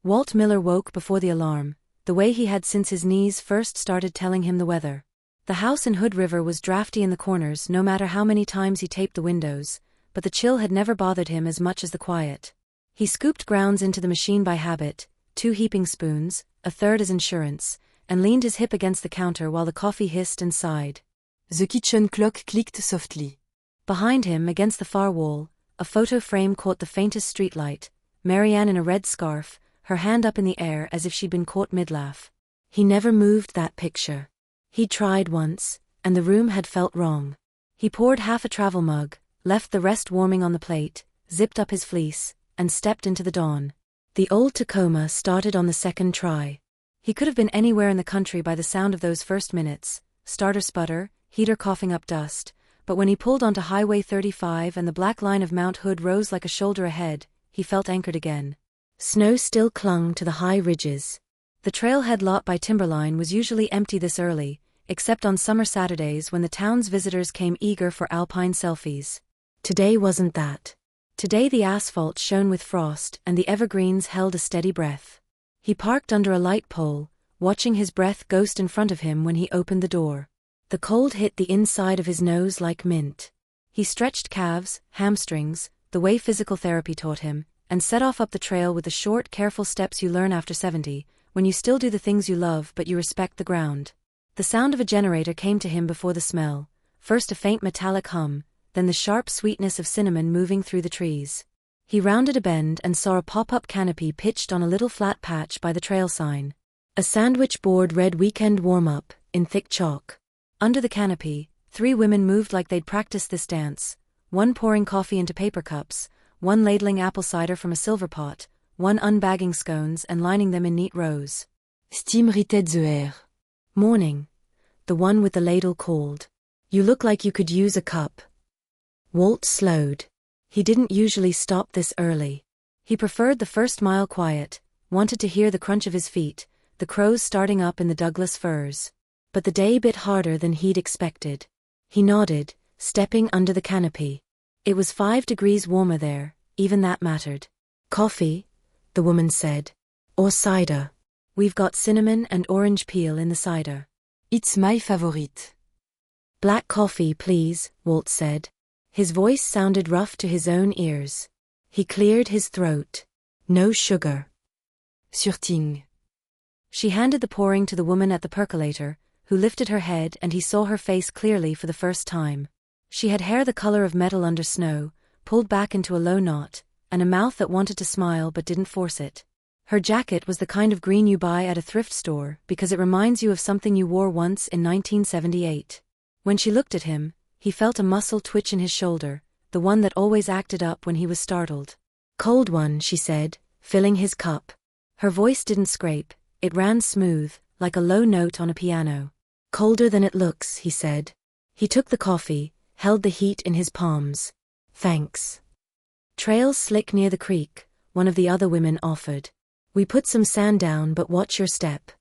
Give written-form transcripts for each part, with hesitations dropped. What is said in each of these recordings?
Walt Miller woke before the alarm, the way he had since his knees first started telling him the weather. The house in Hood River was drafty in the corners no matter how many times he taped the windows, but the chill had never bothered him as much as the quiet. He scooped grounds into the machine by habit, 2 heaping spoons, a third as insurance, and leaned his hip against the counter while the coffee hissed and sighed. The kitchen clock clicked softly. Behind him, against the far wall, a photo frame caught the faintest streetlight, Marianne in a red scarf, her hand up in the air as if she'd been caught mid-laugh. He never moved that picture. He'd tried once, and the room had felt wrong. He poured half a travel mug, left the rest warming on the plate, zipped up his fleece, and stepped into the dawn. The old Tacoma started on the second try. He could have been anywhere in the country by the sound of those first minutes, starter sputter, heater coughing up dust, but when he pulled onto Highway 35 and the black line of Mount Hood rose like a shoulder ahead, he felt anchored again. Snow still clung to the high ridges. The trailhead lot by Timberline was usually empty this early, except on summer Saturdays when the town's visitors came eager for alpine selfies. Today wasn't that. Today the asphalt shone with frost and the evergreens held a steady breath. He parked under a light pole, watching his breath ghost in front of him when he opened the door. The cold hit the inside of his nose like mint. He stretched calves, hamstrings, the way physical therapy taught him, and set off up the trail with the short, careful steps you learn after 70, when you still do the things you love but you respect the ground. The sound of a generator came to him before the smell, first a faint metallic hum, then the sharp sweetness of cinnamon moving through the trees. He rounded a bend and saw a pop-up canopy pitched on a little flat patch by the trail sign. A sandwich board read "Weekend Warm-Up" in thick chalk. Under the canopy, 3 women moved like they'd practiced this dance, one pouring coffee into paper cups, one ladling apple cider from a silver pot, one unbagging scones and lining them in neat rows. Steam ritait the air. "Morning," the one with the ladle called. "You look like you could use a cup." Walt slowed. He didn't usually stop this early. He preferred the first mile quiet, wanted to hear the crunch of his feet, the crows starting up in the Douglas firs. But the day bit harder than he'd expected. He nodded, stepping under the canopy. It was 5 degrees warmer there, even that mattered. "Coffee," the woman said. "Or cider. We've got cinnamon and orange peel in the cider." "It's my favorite." "Black coffee, please," Walt said. His voice sounded rough to his own ears. He cleared his throat. "No sugar." "Surting." She handed the pouring to the woman at the percolator, who lifted her head and he saw her face clearly for the first time. She had hair the color of metal under snow, pulled back into a low knot, and a mouth that wanted to smile but didn't force it. Her jacket was the kind of green you buy at a thrift store because it reminds you of something you wore once in 1978. When she looked at him, he felt a muscle twitch in his shoulder, the one that always acted up when he was startled. "Cold one," she said, filling his cup. Her voice didn't scrape, it ran smooth, like a low note on a piano. "Colder than it looks," he said. He took the coffee, held the heat in his palms. "Thanks." "Trail's slick near the creek," one of the other women offered. "We put some sand down but watch your step."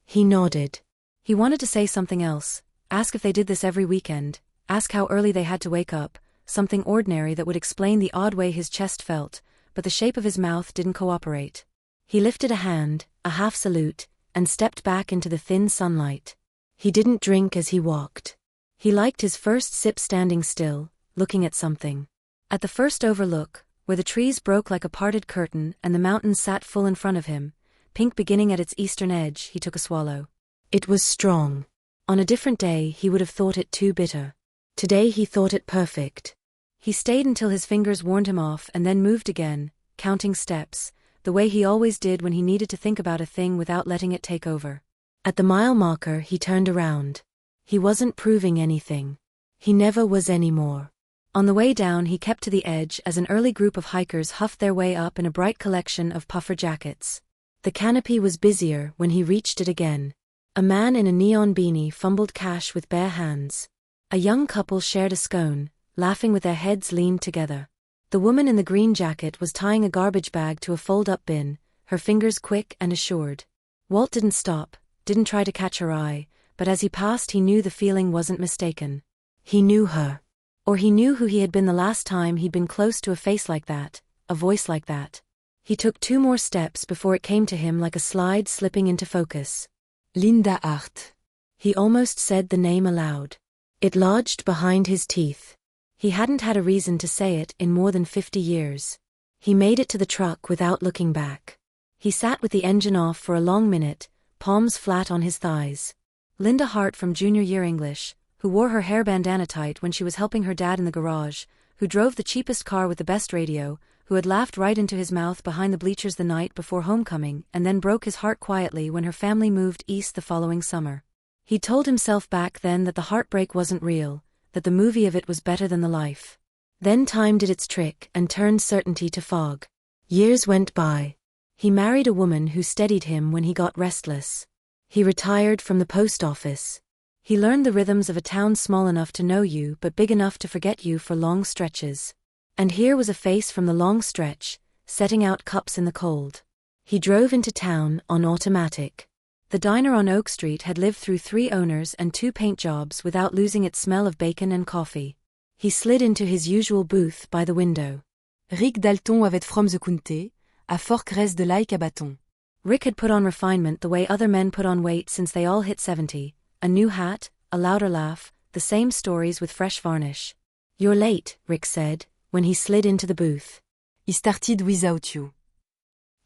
He nodded. He wanted to say something else, ask if they did this every weekend, ask how early they had to wake up, something ordinary that would explain the odd way his chest felt, but the shape of his mouth didn't cooperate. He lifted a hand, a half salute, and stepped back into the thin sunlight. He didn't drink as he walked. He liked his first sip standing still, looking at something. At the first overlook, where the trees broke like a parted curtain and the mountains sat full in front of him, pink beginning at its eastern edge, he took a swallow. It was strong. On a different day he would have thought it too bitter. Today he thought it perfect. He stayed until his fingers warned him off and then moved again, counting steps, the way he always did when he needed to think about a thing without letting it take over. At the mile marker he turned around. He wasn't proving anything. He never was anymore. On the way down he kept to the edge as an early group of hikers huffed their way up in a bright collection of puffer jackets. The canopy was busier when he reached it again. A man in a neon beanie fumbled cash with bare hands. A young couple shared a scone, laughing with their heads leaned together. The woman in the green jacket was tying a garbage bag to a fold-up bin, her fingers quick and assured. Walt didn't stop, didn't try to catch her eye, but as he passed he knew the feeling wasn't mistaken. He knew her. Or he knew who he had been the last time he'd been close to a face like that, a voice like that. He took 2 more steps before it came to him like a slide slipping into focus. Linda Hart. He almost said the name aloud. It lodged behind his teeth. He hadn't had a reason to say it in more than 50 years. He made it to the truck without looking back. He sat with the engine off for a long minute, palms flat on his thighs. Linda Hart from junior year English, who wore her hair bandana tight when she was helping her dad in the garage, who drove the cheapest car with the best radio, who had laughed right into his mouth behind the bleachers the night before homecoming and then broke his heart quietly when her family moved east the following summer. He told himself back then that the heartbreak wasn't real, that the movie of it was better than the life. Then time did its trick and turned certainty to fog. Years went by. He married a woman who steadied him when he got restless. He retired from the post office. He learned the rhythms of a town small enough to know you but big enough to forget you for long stretches. And here was a face from the long stretch, setting out cups in the cold. He drove into town on automatic. The diner on Oak Street had lived through 3 owners and 2 paint jobs without losing its smell of bacon and coffee. He slid into his usual booth by the window. Rick Dalton avait from the Comté, à Fort Crest de Laïc à Bâton. Rick had put on refinement the way other men put on weight since they all hit 70. A new hat, a louder laugh, the same stories with fresh varnish. "You're late," Rick said, when he slid into the booth. I started without you.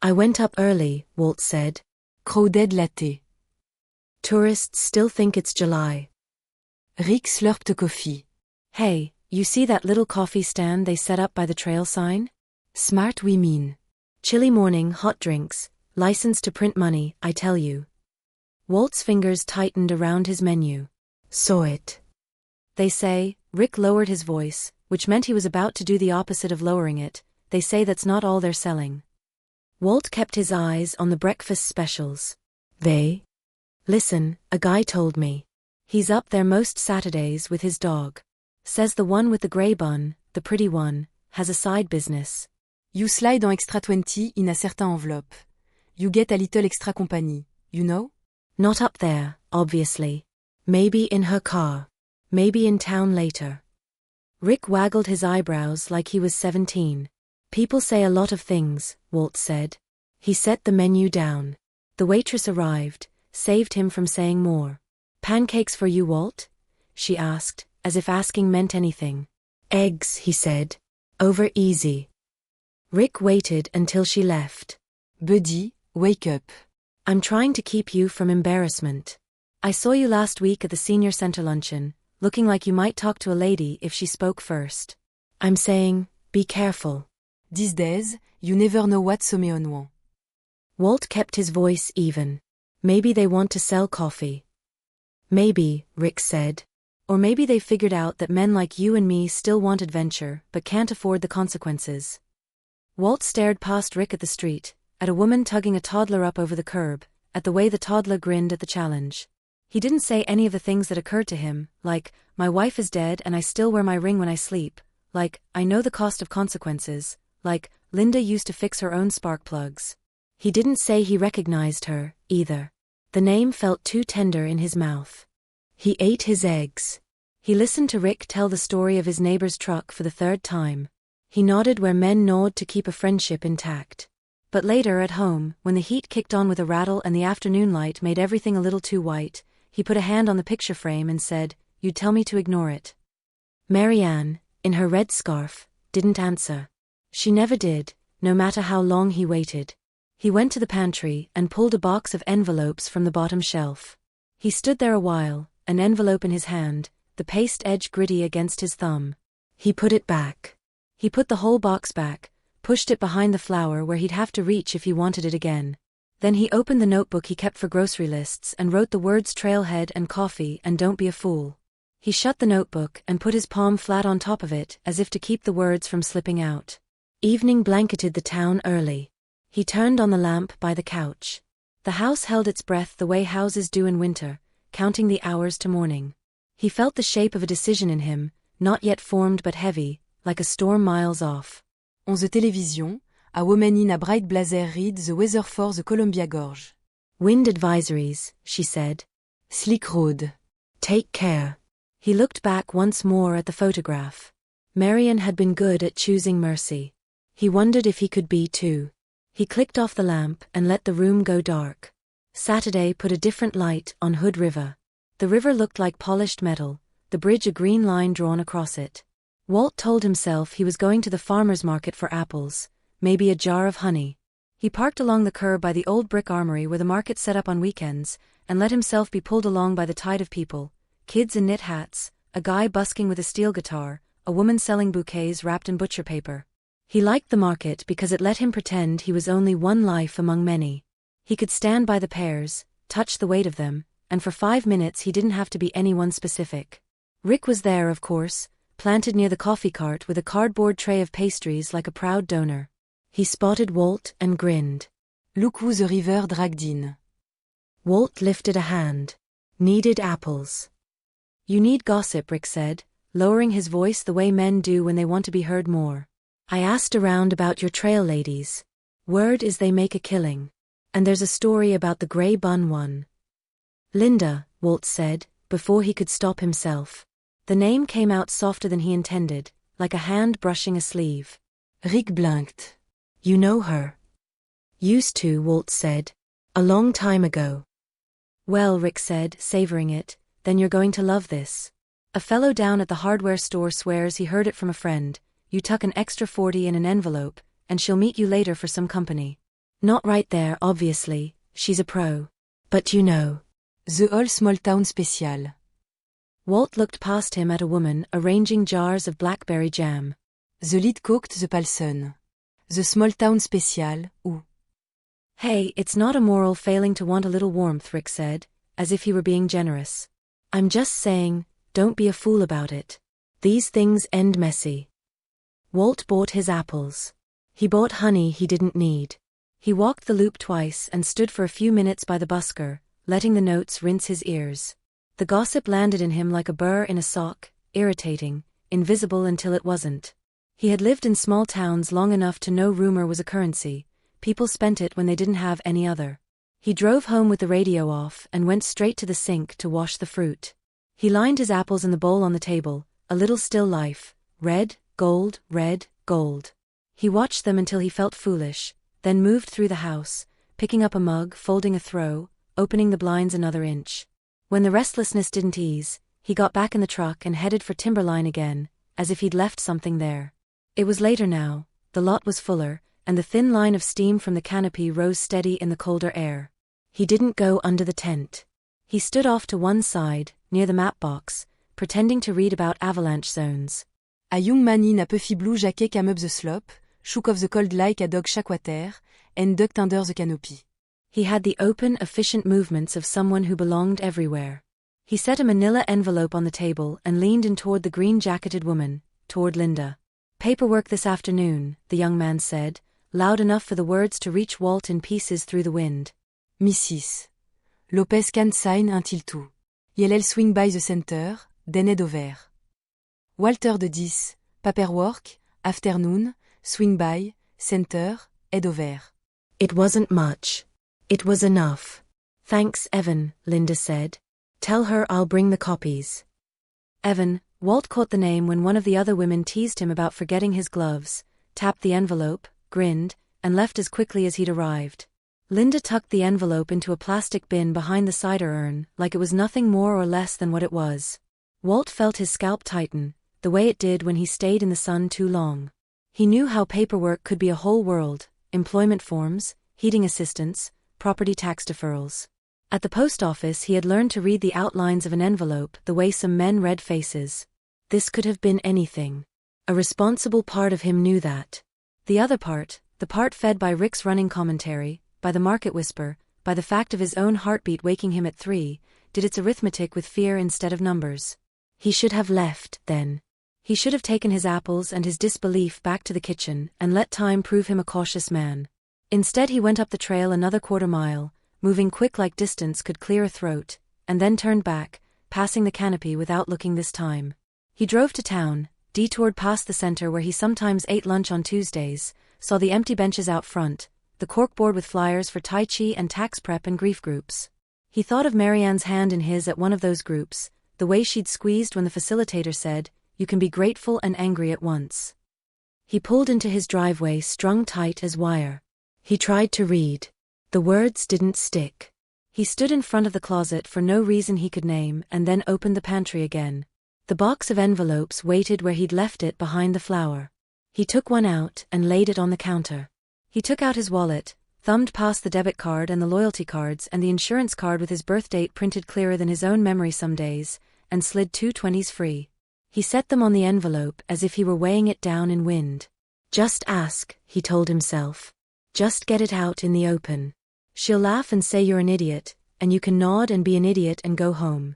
"I went up early," Walt said. Crowded latte. "Tourists still think it's July." Rick slurped coffee. "Hey, you see that little coffee stand they set up by the trail sign? Smart women. Chilly morning hot drinks, license to print money, I tell you." Walt's fingers tightened around his menu. "Saw it. They say," Rick lowered his voice, which meant he was about to do the opposite of lowering it, "they say that's not all they're selling." Walt kept his eyes on the breakfast specials. "They? Listen, a guy told me. He's up there most Saturdays with his dog. Says the one with the gray bun, the pretty one, has a side business. You slide en extra 20 in a certain envelope. You get a little extra company, you know? Not up there, obviously. Maybe in her car. Maybe in town later." Rick waggled his eyebrows like he was 17. "People say a lot of things," Walt said. He set the menu down. The waitress arrived, saved him from saying more. "Pancakes for you, Walt?" she asked, as if asking meant anything. "Eggs," he said. "Over easy." Rick waited until she left. Buddy, wake up. "I'm trying to keep you from embarrassment. I saw you last week at the senior center luncheon, looking like you might talk to a lady if she spoke first. I'm saying, be careful. These days, you never know what someone wants." Walt kept his voice even. "Maybe they want to sell coffee." "Maybe," Rick said. "Or maybe they figured out that men like you and me still want adventure but can't afford the consequences." Walt stared past Rick at the street, at a woman tugging a toddler up over the curb, at the way the toddler grinned at the challenge. He didn't say any of the things that occurred to him, like, "My wife is dead and I still wear my ring when I sleep," like, "I know the cost of consequences," like, "Linda used to fix her own spark plugs." He didn't say he recognized her, either. The name felt too tender in his mouth. He ate his eggs. He listened to Rick tell the story of his neighbor's truck for the 3rd time. He nodded where men nod to keep a friendship intact. But later at home, when the heat kicked on with a rattle and the afternoon light made everything a little too white, he put a hand on the picture frame and said, "You'd tell me to ignore it." Marianne, in her red scarf, didn't answer. She never did, no matter how long he waited. He went to the pantry and pulled a box of envelopes from the bottom shelf. He stood there a while, an envelope in his hand, the paste edge gritty against his thumb. He put it back. He put the whole box back, pushed it behind the flower where he'd have to reach if he wanted it again. Then he opened the notebook he kept for grocery lists and wrote the words trailhead and coffee and don't be a fool. He shut the notebook and put his palm flat on top of it as if to keep the words from slipping out. Evening blanketed the town early. He turned on the lamp by the couch. The house held its breath the way houses do in winter, counting the hours to morning. He felt the shape of a decision in him, not yet formed but heavy, like a storm miles off. On the television, a woman in a bright blazer read the weather for the Columbia Gorge. "Wind advisories," she said. "Slick road. Take care." He looked back once more at the photograph. Marian had been good at choosing mercy. He wondered if he could be too. He clicked off the lamp and let the room go dark. Saturday put a different light on Hood River. The river looked like polished metal, the bridge a green line drawn across it. Walt told himself he was going to the farmer's market for apples, maybe a jar of honey. He parked along the curb by the old brick armory where the market set up on weekends, and let himself be pulled along by the tide of people, kids in knit hats, a guy busking with a steel guitar, a woman selling bouquets wrapped in butcher paper. He liked the market because it let him pretend he was only one life among many. He could stand by the pears, touch the weight of them, and for 5 minutes he didn't have to be anyone specific. Rick was there, of course, planted near the coffee cart with a cardboard tray of pastries like a proud donor. He spotted Walt and grinned. Look who the river dragged in. Walt lifted a hand. Needed apples. You need gossip, Rick said, lowering his voice the way men do when they want to be heard more. I asked around about your trail ladies. Word is they make a killing. And there's a story about the gray bun one. Linda, Walt said, before he could stop himself. The name came out softer than he intended, like a hand brushing a sleeve. Rick blinked. You know her? Used to, Walt said. A long time ago. Well, Rick said, savoring it, then you're going to love this. A fellow down at the hardware store swears he heard it from a friend. You tuck an extra 40 in an envelope, and she'll meet you later for some company. Not right there, obviously, she's a pro. But you know. The whole small town special. Walt looked past him at a woman arranging jars of blackberry jam. The lead cooked the Palson. The small town special, ou. Hey, it's not a moral failing to want a little warmth, Rick said, as if he were being generous. I'm just saying, don't be a fool about it. These things end messy. Walt bought his apples. He bought honey he didn't need. He walked the loop twice and stood for a few minutes by the busker, letting the notes rinse his ears. The gossip landed in him like a burr in a sock, irritating, invisible until it wasn't. He had lived in small towns long enough to know rumor was a currency. People spent it when they didn't have any other. He drove home with the radio off and went straight to the sink to wash the fruit. He lined his apples in the bowl on the table, a little still life, red, gold, red, gold. He watched them until he felt foolish, then moved through the house, picking up a mug, folding a throw, opening the blinds another inch. When the restlessness didn't ease, he got back in the truck and headed for Timberline again, as if he'd left something there. It was later now, the lot was fuller, and the thin line of steam from the canopy rose steady in the colder air. He didn't go under the tent. He stood off to one side, near the map box, pretending to read about avalanche zones. A young man in a puffy blue jacket came up the slope, shook off the cold like a dog chaque water, and ducked under the canopy. He had the open, efficient movements of someone who belonged everywhere. He set a manila envelope on the table and leaned in toward the green-jacketed woman, toward Linda. Paperwork this afternoon, the young man said, loud enough for the words to reach Walt in pieces through the wind. Mrs. Lopez can't sign until 2. Yell'll swing by the center, then head over. Walter de 10, paperwork, afternoon, swing by, center, head over. It wasn't much. It was enough. Thanks, Evan, Linda said. Tell her I'll bring the copies. Evan, Walt caught the name when one of the other women teased him about forgetting his gloves, tapped the envelope, grinned, and left as quickly as he'd arrived. Linda tucked the envelope into a plastic bin behind the cider urn like it was nothing more or less than what it was. Walt felt his scalp tighten, the way it did when he stayed in the sun too long. He knew how paperwork could be a whole world, employment forms, heating assistance, property tax deferrals. At the post office he had learned to read the outlines of an envelope the way some men read faces. This could have been anything. A responsible part of him knew that. The other part, the part fed by Rick's running commentary, by the market whisper, by the fact of his own heartbeat waking him at 3, did its arithmetic with fear instead of numbers. He should have left, then. He should have taken his apples and his disbelief back to the kitchen and let time prove him a cautious man. Instead he went up the trail another quarter-mile, moving quick like distance could clear a throat, and then turned back, passing the canopy without looking this time. He drove to town, detoured past the center where he sometimes ate lunch on Tuesdays, saw the empty benches out front, the corkboard with flyers for Tai Chi and tax prep and grief groups. He thought of Marianne's hand in his at one of those groups, the way she'd squeezed when the facilitator said, "You can be grateful and angry at once." He pulled into his driveway strung tight as wire. He tried to read. The words didn't stick. He stood in front of the closet for no reason he could name and then opened the pantry again. The box of envelopes waited where he'd left it behind the flour. He took one out and laid it on the counter. He took out his wallet, thumbed past the debit card and the loyalty cards and the insurance card with his birth date printed clearer than his own memory some days, and slid 2 20s free. He set them on the envelope as if he were weighing it down in wind. Just ask, he told himself. Just get it out in the open. She'll laugh and say you're an idiot, and you can nod and be an idiot and go home.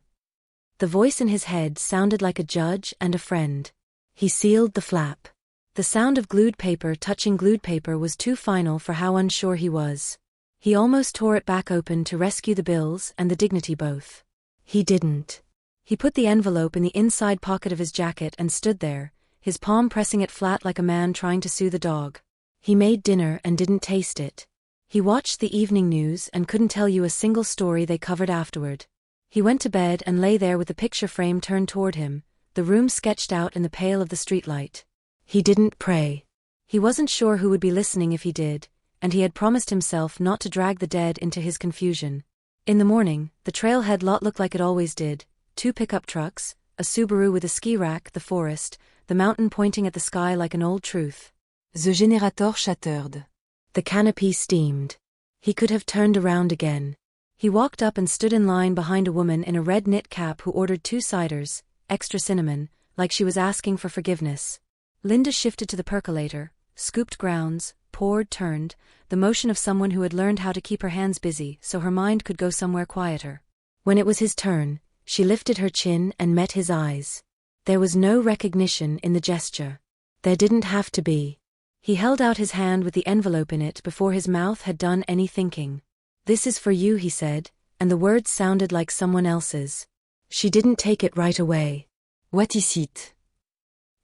The voice in his head sounded like a judge and a friend. He sealed the flap. The sound of glued paper touching glued paper was too final for how unsure he was. He almost tore it back open to rescue the bills and the dignity both. He didn't. He put the envelope in the inside pocket of his jacket and stood there, his palm pressing it flat like a man trying to soothe a dog. He made dinner and didn't taste it. He watched the evening news and couldn't tell you a single story they covered afterward. He went to bed and lay there with the picture frame turned toward him, the room sketched out in the pale of the streetlight. He didn't pray. He wasn't sure who would be listening if he did, and he had promised himself not to drag the dead into his confusion. In the morning, the trailhead lot looked like it always did: 2 pickup trucks, a Subaru with a ski rack, the forest, the mountain pointing at the sky like an old truth. The generator shattered. The canopy steamed. He could have turned around again. He walked up and stood in line behind a woman in a red knit cap who ordered 2 ciders, extra cinnamon, like she was asking for forgiveness. Linda shifted to the percolator, scooped grounds, poured, turned, the motion of someone who had learned how to keep her hands busy so her mind could go somewhere quieter. When it was his turn, she lifted her chin and met his eyes. There was no recognition in the gesture. There didn't have to be. He held out his hand with the envelope in it before his mouth had done any thinking. "This is for you," he said, and the words sounded like someone else's. She didn't take it right away. What is it?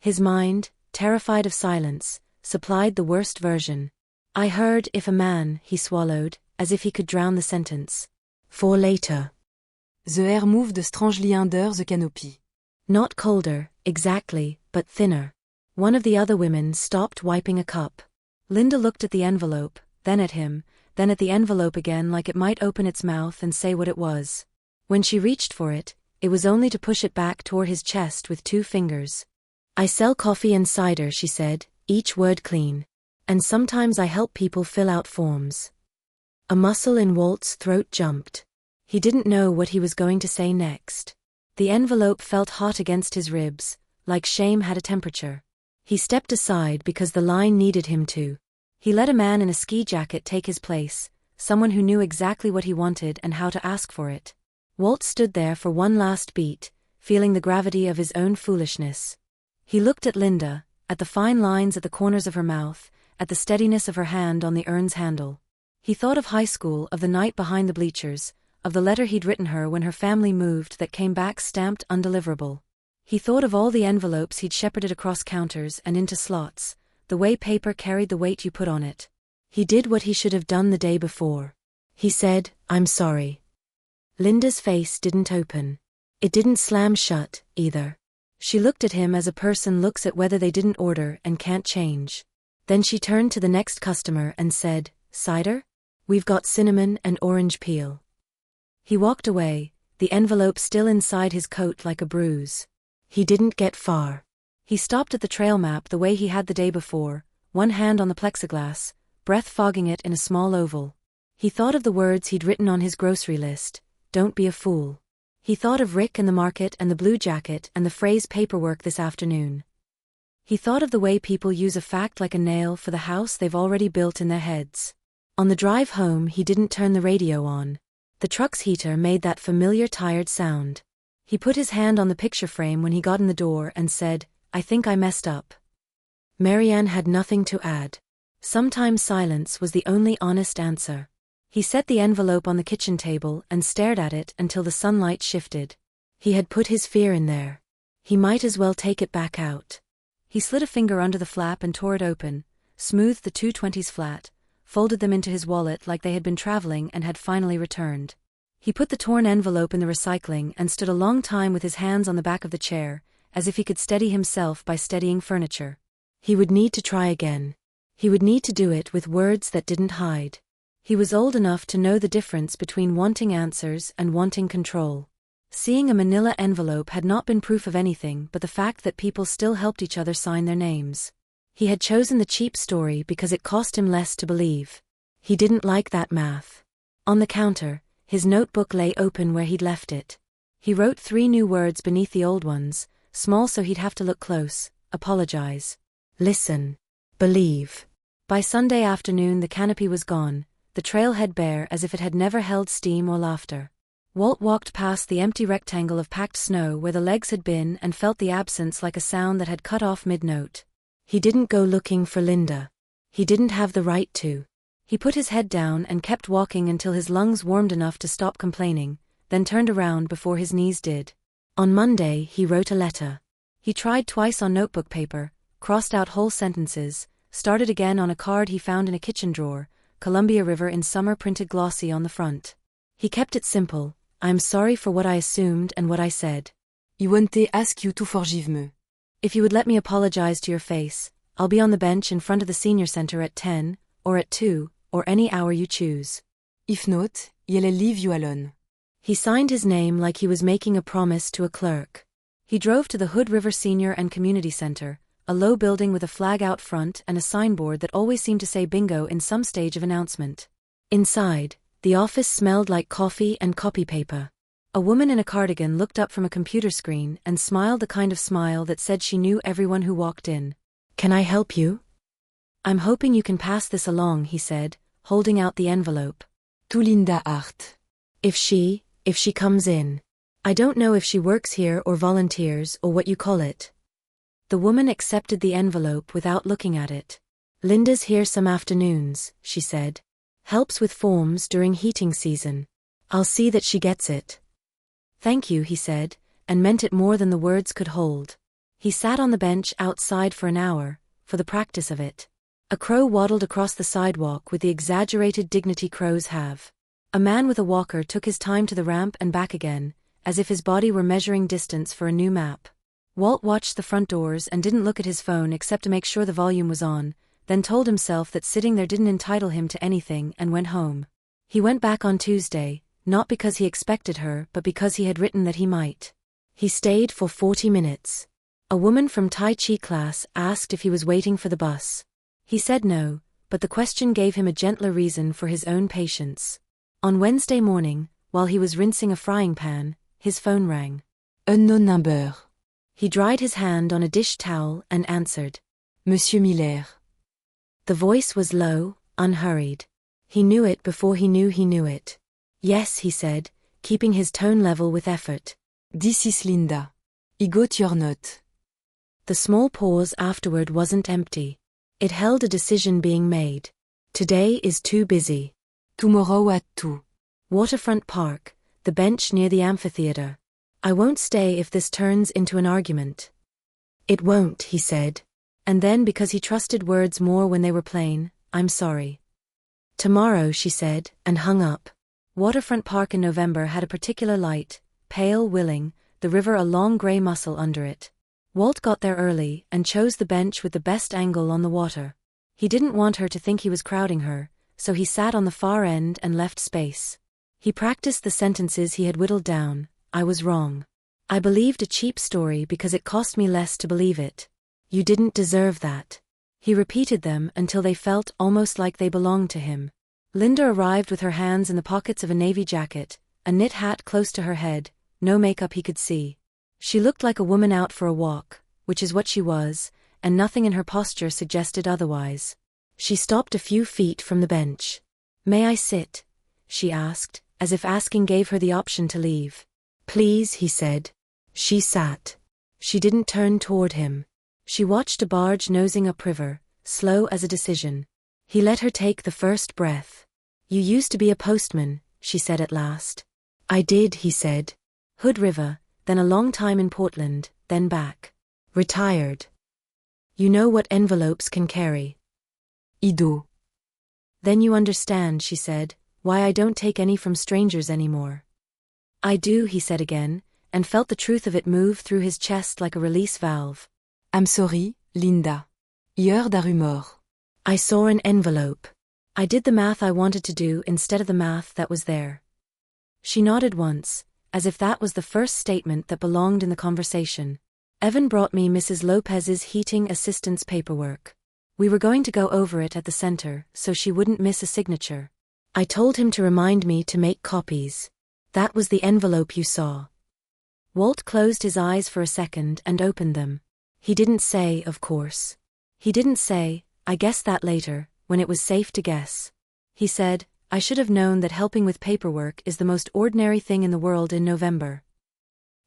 His mind, terrified of silence, supplied the worst version. "I heard if a man," he swallowed, as if he could drown the sentence. "For later." The air moved strangely under the canopy. Not colder, exactly, but thinner. One of the other women stopped wiping a cup. Linda looked at the envelope, then at him, then at the envelope again like it might open its mouth and say what it was. When she reached for it, it was only to push it back toward his chest with 2 fingers. "I sell coffee and cider," she said, each word clean. "And sometimes I help people fill out forms." A muscle in Walt's throat jumped. He didn't know what he was going to say next. The envelope felt hot against his ribs, like shame had a temperature. He stepped aside because the line needed him to. He let a man in a ski jacket take his place, someone who knew exactly what he wanted and how to ask for it. Walt stood there for one last beat, feeling the gravity of his own foolishness. He looked at Linda, at the fine lines at the corners of her mouth, at the steadiness of her hand on the urn's handle. He thought of high school, of the night behind the bleachers, of the letter he'd written her when her family moved that came back stamped undeliverable. He thought of all the envelopes he'd shepherded across counters and into slots, the way paper carried the weight you put on it. He did what he should have done the day before. He said, "I'm sorry." Linda's face didn't open. It didn't slam shut, either. She looked at him as a person looks at whether they didn't order and can't change. Then she turned to the next customer and said, "Cider? We've got cinnamon and orange peel." He walked away, the envelope still inside his coat like a bruise. He didn't get far. He stopped at the trail map the way he had the day before, one hand on the plexiglass, breath fogging it in a small oval. He thought of the words he'd written on his grocery list: "Don't be a fool." He thought of Rick and the market and the blue jacket and the phrase "paperwork this afternoon." He thought of the way people use a fact like a nail for the house they've already built in their heads. On the drive home he didn't turn the radio on. The truck's heater made that familiar tired sound. He put his hand on the picture frame when he got in the door and said, "I think I messed up." Marianne had nothing to add. Sometimes silence was the only honest answer. He set the envelope on the kitchen table and stared at it until the sunlight shifted. He had put his fear in there. He might as well take it back out. He slid a finger under the flap and tore it open, smoothed the 2 20s flat, folded them into his wallet like they had been traveling and had finally returned. He put the torn envelope in the recycling and stood a long time with his hands on the back of the chair, as if he could steady himself by steadying furniture. He would need to try again. He would need to do it with words that didn't hide. He was old enough to know the difference between wanting answers and wanting control. Seeing a manila envelope had not been proof of anything but the fact that people still helped each other sign their names. He had chosen the cheap story because it cost him less to believe. He didn't like that math. On the counter, his notebook lay open where he'd left it. He wrote 3 new words beneath the old ones, small so he'd have to look close: apologize, listen, believe. By Sunday afternoon the canopy was gone, the trailhead bare as if it had never held steam or laughter. Walt walked past the empty rectangle of packed snow where the legs had been and felt the absence like a sound that had cut off mid-note. He didn't go looking for Linda. He didn't have the right to. He put his head down and kept walking until his lungs warmed enough to stop complaining, then turned around before his knees did. On Monday he wrote a letter. He tried twice on notebook paper, crossed out whole sentences, started again on a card he found in a kitchen drawer, Columbia River in summer printed glossy on the front. He kept it simple: I'm sorry for what I assumed and what I said. I want to ask you to forgive me. If you would let me apologize to your face, I'll be on the bench in front of the senior center at 10, or at 2, or any hour you choose. If not, I'll leave you alone. He signed his name like he was making a promise to a clerk. He drove to the Hood River Senior and Community Center, a low building with a flag out front and a signboard that always seemed to say bingo in some stage of announcement. Inside, the office smelled like coffee and copy paper. A woman in a cardigan looked up from a computer screen and smiled the kind of smile that said she knew everyone who walked in. Can I help you? I'm hoping you can pass this along, he said, holding out the envelope. To Linda Hart. If she comes in. I don't know if she works here or volunteers or what you call it. The woman accepted the envelope without looking at it. Linda's here some afternoons, she said. Helps with forms during heating season. I'll see that she gets it. Thank you, he said, and meant it more than the words could hold. He sat on the bench outside for an hour, for the practice of it. A crow waddled across the sidewalk with the exaggerated dignity crows have. A man with a walker took his time to the ramp and back again, as if his body were measuring distance for a new map. Walt watched the front doors and didn't look at his phone except to make sure the volume was on, then told himself that sitting there didn't entitle him to anything and went home. He went back on Tuesday, not because he expected her but because he had written that he might. He stayed for 40 minutes. A woman from Tai Chi class asked if he was waiting for the bus. He said no, but the question gave him a gentler reason for his own patience. On Wednesday morning, while he was rinsing a frying pan, his phone rang. Unknown number. He dried his hand on a dish towel and answered. Monsieur Miller. The voice was low, unhurried. He knew it before he knew it. Yes, he said, keeping his tone level with effort. This is Linda. I got your note. The small pause afterward wasn't empty. It held a decision being made. Today is too busy. Tomorrow at 2. Waterfront Park, the bench near the amphitheater. I won't stay if this turns into an argument. It won't, he said. And then, because he trusted words more when they were plain, I'm sorry. Tomorrow, she said, and hung up. Waterfront Park in November had a particular light, pale, willing, the river a long gray muscle under it. Walt got there early and chose the bench with the best angle on the water. He didn't want her to think he was crowding her, so he sat on the far end and left space. He practiced the sentences he had whittled down. I was wrong. I believed a cheap story because it cost me less to believe it. You didn't deserve that. He repeated them until they felt almost like they belonged to him. Linda arrived with her hands in the pockets of a navy jacket, a knit hat close to her head, no makeup he could see. She looked like a woman out for a walk, which is what she was, and nothing in her posture suggested otherwise. She stopped a few feet from the bench. May I sit? She asked, as if asking gave her the option to leave. Please, he said. She sat. She didn't turn toward him. She watched a barge nosing upriver, slow as a decision. He let her take the first breath. You used to be a postman, she said at last. I did, he said. Hood River, then a long time in Portland, then back. Retired. You know what envelopes can carry. I do. Then you understand, she said, why I don't take any from strangers anymore. I do, he said again, and felt the truth of it move through his chest like a release valve. I'm sorry, Linda. I heard a rumor. I saw an envelope. I did the math I wanted to do instead of the math that was there. She nodded once, as if that was the first statement that belonged in the conversation. Evan brought me Mrs. Lopez's heating assistant's paperwork. We were going to go over it at the center, so she wouldn't miss a signature. I told him to remind me to make copies. That was the envelope you saw. Walt closed his eyes for a second and opened them. He didn't say, of course. He didn't say, I guessed that later, when it was safe to guess. He said, I should have known that helping with paperwork is the most ordinary thing in the world in November.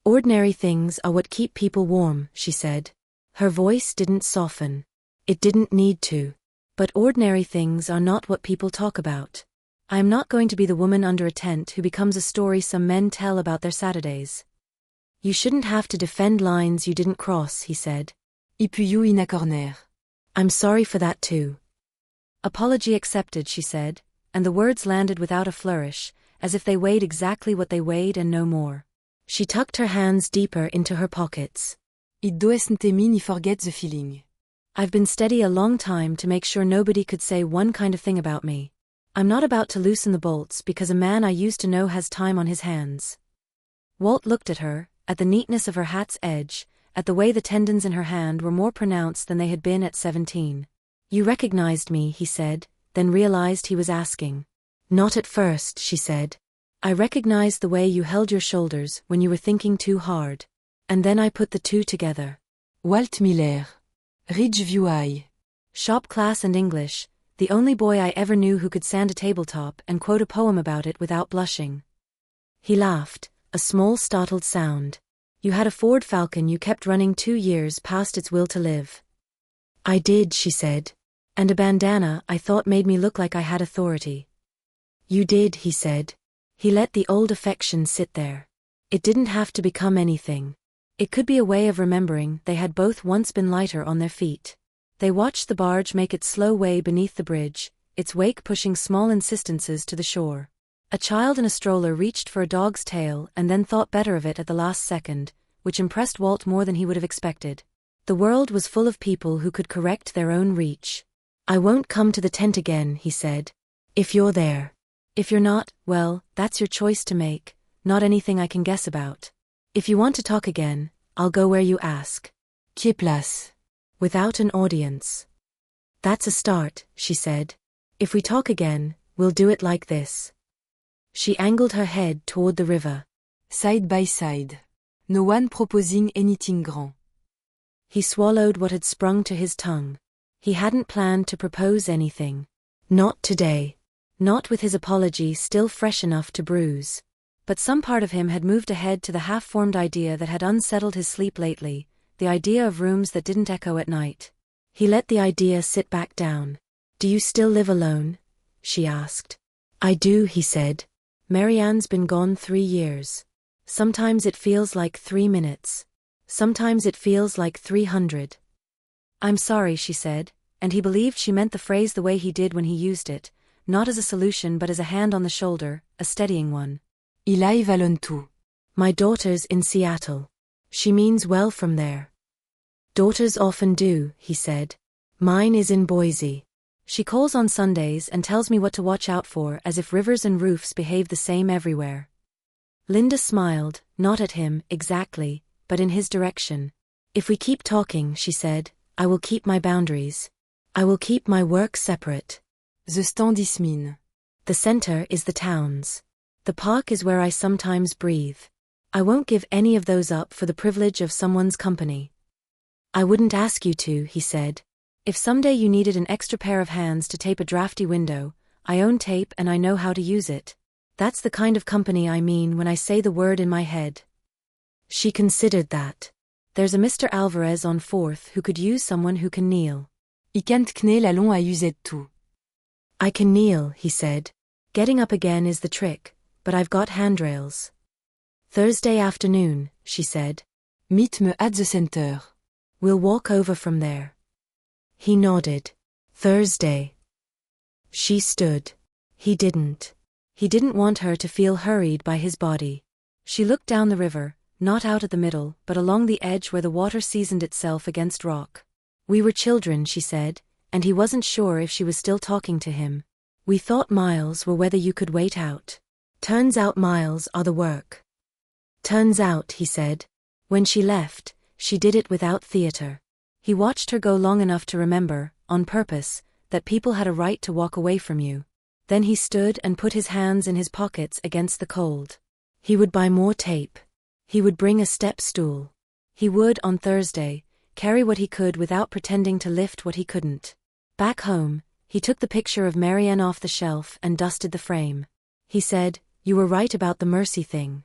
Ordinary things are what keep people warm, she said. Her voice didn't soften. It didn't need to. But ordinary things are not what people talk about. I am not going to be the woman under a tent who becomes a story some men tell about their Saturdays. You shouldn't have to defend lines you didn't cross, he said. Ipuyu in a corner. I'm sorry for that too. Apology accepted, she said, and the words landed without a flourish, as if they weighed exactly what they weighed and no more. She tucked her hands deeper into her pockets. It doesn't me ni forget the feeling. I've been steady a long time to make sure nobody could say one kind of thing about me. I'm not about to loosen the bolts because a man I used to know has time on his hands. Walt looked at her, at the neatness of her hat's edge, at the way the tendons in her hand were more pronounced than they had been at 17. You recognized me, he said, then realized he was asking. Not at first, she said. I recognized the way you held your shoulders when you were thinking too hard. And then I put the two together. Walt Miller. Ridgeview High. Shop class and English, the only boy I ever knew who could stand a tabletop and quote a poem about it without blushing. He laughed, a small startled sound. You had a Ford Falcon you kept running 2 years past its will to live. I did, she said. And a bandana I thought made me look like I had authority. You did, he said. He let the old affection sit there. It didn't have to become anything. It could be a way of remembering they had both once been lighter on their feet. They watched the barge make its slow way beneath the bridge, its wake pushing small insistences to the shore. A child in a stroller reached for a dog's tail and then thought better of it at the last second, which impressed Walt more than he would have expected. The world was full of people who could correct their own reach. I won't come to the tent again, he said. If you're there. If you're not, well, that's your choice to make, not anything I can guess about. If you want to talk again, I'll go where you ask. Quelle place? Without an audience. That's a start, she said. If we talk again, we'll do it like this. She angled her head toward the river. Side by side. No one proposing anything grand. He swallowed what had sprung to his tongue. He hadn't planned to propose anything. Not today. Not with his apology still fresh enough to bruise. But some part of him had moved ahead to the half-formed idea that had unsettled his sleep lately, the idea of rooms that didn't echo at night. He let the idea sit back down. Do you still live alone? She asked. I do, he said. Marianne's been gone 3 years. Sometimes it feels like 3 minutes. Sometimes it feels like 300. I'm sorry, she said, and he believed she meant the phrase the way he did when he used it, not as a solution but as a hand on the shoulder, a steadying one. Il arrive à Lontou. My daughter's in Seattle. She means well from there. Daughters often do, he said. Mine is in Boise. She calls on Sundays and tells me what to watch out for as if rivers and roofs behave the same everywhere. Linda smiled, not at him, exactly, but in his direction. If we keep talking, she said, I will keep my boundaries. I will keep my work separate. The stand is mine. The center is the town's. The park is where I sometimes breathe. I won't give any of those up for the privilege of someone's company. I wouldn't ask you to, he said. If someday you needed an extra pair of hands to tape a drafty window, I own tape and I know how to use it. That's the kind of company I mean when I say the word in my head. She considered that. There's a Mr. Alvarez on 4th who could use someone who can kneel. I can't kneel alone à user tout. I can kneel, he said. Getting up again is the trick, but I've got handrails. Thursday afternoon, she said. Meet me at the center. We'll walk over from there. He nodded. Thursday. She stood. He didn't. He didn't want her to feel hurried by his body. She looked down the river, not out at the middle, but along the edge where the water seasoned itself against rock. We were children, she said, and he wasn't sure if she was still talking to him. We thought miles were whether you could wait out. Turns out miles are the work. Turns out, he said. When she left, she did it without theater. He watched her go long enough to remember, on purpose, that people had a right to walk away from you. Then he stood and put his hands in his pockets against the cold. He would buy more tape. He would bring a step stool. He would, on Thursday, carry what he could without pretending to lift what he couldn't. Back home, he took the picture of Marianne off the shelf and dusted the frame. He said, "You were right about the mercy thing."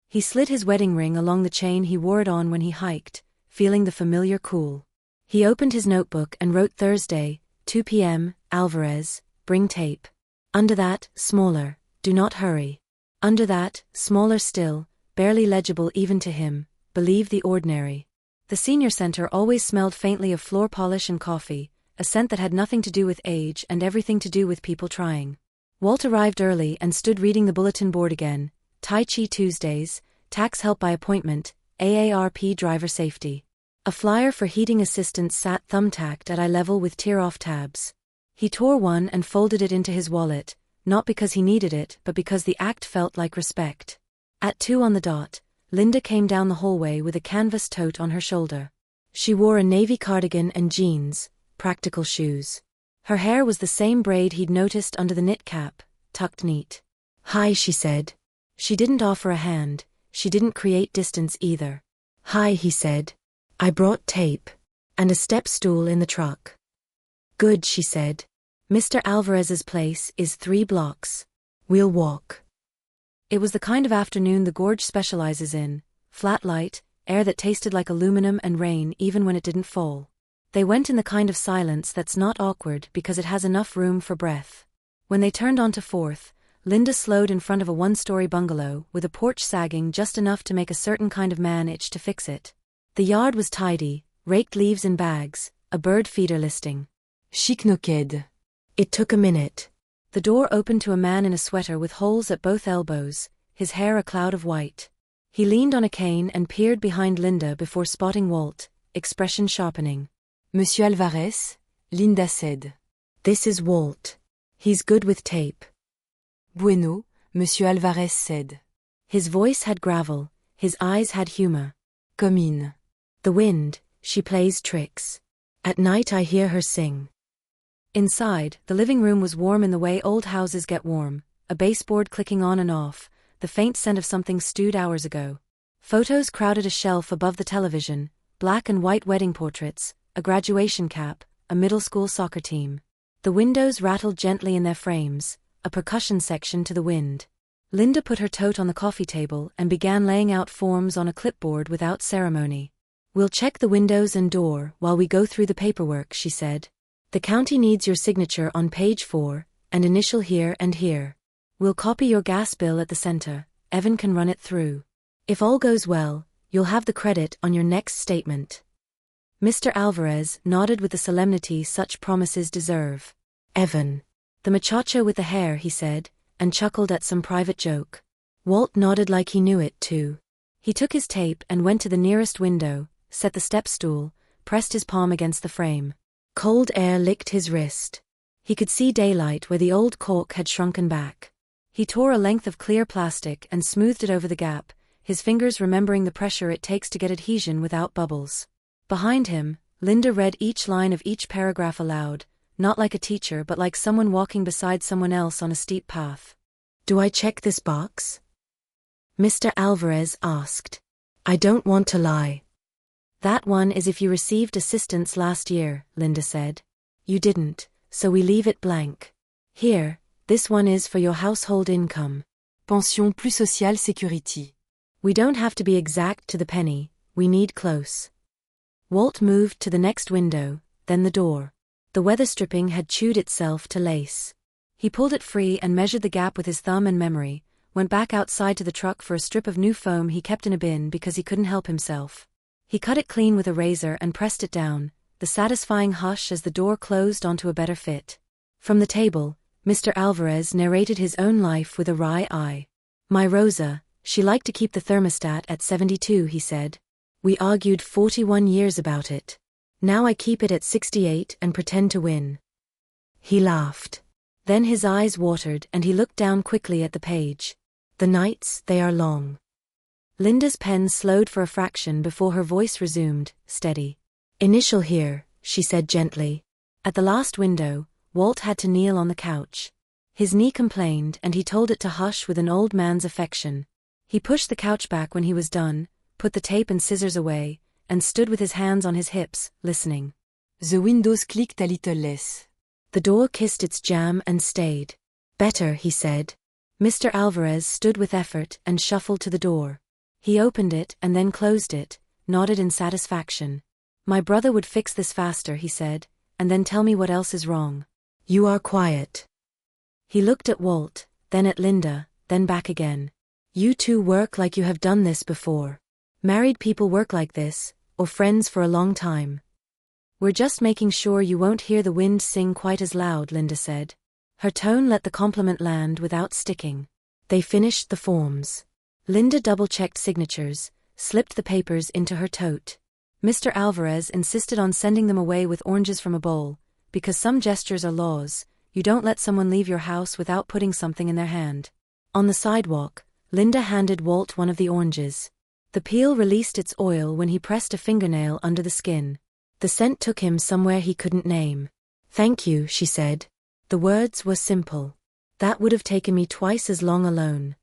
He slid his wedding ring along the chain he wore it on when he hiked, feeling the familiar cool. He opened his notebook and wrote Thursday, 2 p.m., Alvarez, bring tape. Under that, smaller, do not hurry. Under that, smaller still, barely legible even to him, believe the ordinary. The senior center always smelled faintly of floor polish and coffee, a scent that had nothing to do with age and everything to do with people trying. Walt arrived early and stood reading the bulletin board again. Tai Chi Tuesdays, tax help by appointment, AARP driver safety. A flyer for heating assistance sat thumbtacked at eye level with tear-off tabs. He tore one and folded it into his wallet, not because he needed it but because the act felt like respect. At 2 on the dot, Linda came down the hallway with a canvas tote on her shoulder. She wore a navy cardigan and jeans, practical shoes. Her hair was the same braid he'd noticed under the knit cap, tucked neat. "Hi," she said. She didn't offer a hand, she didn't create distance either. "Hi," he said. "I brought tape. And a step stool in the truck." "Good," she said. "Mr. Alvarez's place is 3 blocks. We'll walk." It was the kind of afternoon the gorge specializes in, flat light, air that tasted like aluminum and rain even when it didn't fall. They went in the kind of silence that's not awkward because it has enough room for breath. When they turned onto 4th, Linda slowed in front of a one-story bungalow with a porch sagging just enough to make a certain kind of man itch to fix it. The yard was tidy, raked leaves in bags, a bird feeder listing. Chic Noqued. It took a minute. The door opened to a man in a sweater with holes at both elbows, his hair a cloud of white. He leaned on a cane and peered behind Linda before spotting Walt, expression sharpening. "Monsieur Alvarez," Linda said. "This is Walt. He's good with tape." "Bueno," Monsieur Alvarez said. His voice had gravel, his eyes had humor. "Come in." "The wind, she plays tricks. At night I hear her sing." Inside, the living room was warm in the way old houses get warm, a baseboard clicking on and off, the faint scent of something stewed hours ago. Photos crowded a shelf above the television, black and white wedding portraits, a graduation cap, a middle school soccer team. The windows rattled gently in their frames, a percussion section to the wind. Linda put her tote on the coffee table and began laying out forms on a clipboard without ceremony. "We'll check the windows and door while we go through the paperwork," she said. "The county needs your signature on page 4, and initial here and here. We'll copy your gas bill at the center, Evan can run it through. If all goes well, you'll have the credit on your next statement." Mr. Alvarez nodded with the solemnity such promises deserve. "Evan. The muchacho with the hair," he said, and chuckled at some private joke. Walt nodded like he knew it too. He took his tape and went to the nearest window, set the step stool, pressed his palm against the frame. Cold air licked his wrist. He could see daylight where the old cork had shrunken back. He tore a length of clear plastic and smoothed it over the gap, his fingers remembering the pressure it takes to get adhesion without bubbles. Behind him, Linda read each line of each paragraph aloud, not like a teacher but like someone walking beside someone else on a steep path. "Do I check this box?" Mr. Alvarez asked. "I don't want to lie." "That one is if you received assistance last year," Linda said. "You didn't, so we leave it blank. Here, this one is for your household income. Pension plus sociale sécurité. We don't have to be exact to the penny, we need close." Walt moved to the next window, then the door. The weather stripping had chewed itself to lace. He pulled it free and measured the gap with his thumb and memory, went back outside to the truck for a strip of new foam he kept in a bin because he couldn't help himself. He cut it clean with a razor and pressed it down, the satisfying hush as the door closed onto a better fit. From the table, Mr. Alvarez narrated his own life with a wry eye. "My Rosa, she liked to keep the thermostat at 72, he said. We argued 41 years about it. Now I keep it at 68 and pretend to win." He laughed. Then his eyes watered and he looked down quickly at the page. "The nights, they are long." Linda's pen slowed for a fraction before her voice resumed, steady. "Initial here," she said gently. At the last window, Walt had to kneel on the couch. His knee complained and he told it to hush with an old man's affection. He pushed the couch back when he was done, put the tape and scissors away, and stood with his hands on his hips, listening. The windows clicked a little less. The door kissed its jamb and stayed. "Better," he said. Mr. Alvarez stood with effort and shuffled to the door. He opened it and then closed it, nodded in satisfaction. "My brother would fix this faster," he said, "and then tell me what else is wrong." "You are quiet." He looked at Walt, then at Linda, then back again. "You two work like you have done this before. Married people work like this, or friends for a long time." "We're just making sure you won't hear the wind sing quite as loud," Linda said. Her tone let the compliment land without sticking. They finished the forms. Linda double-checked signatures, slipped the papers into her tote. Mr. Alvarez insisted on sending them away with oranges from a bowl, because some gestures are laws. You don't let someone leave your house without putting something in their hand. On the sidewalk, Linda handed Walt one of the oranges. The peel released its oil when he pressed a fingernail under the skin. The scent took him somewhere he couldn't name. "Thank you," she said. The words were simple. "That would have taken me twice as long alone."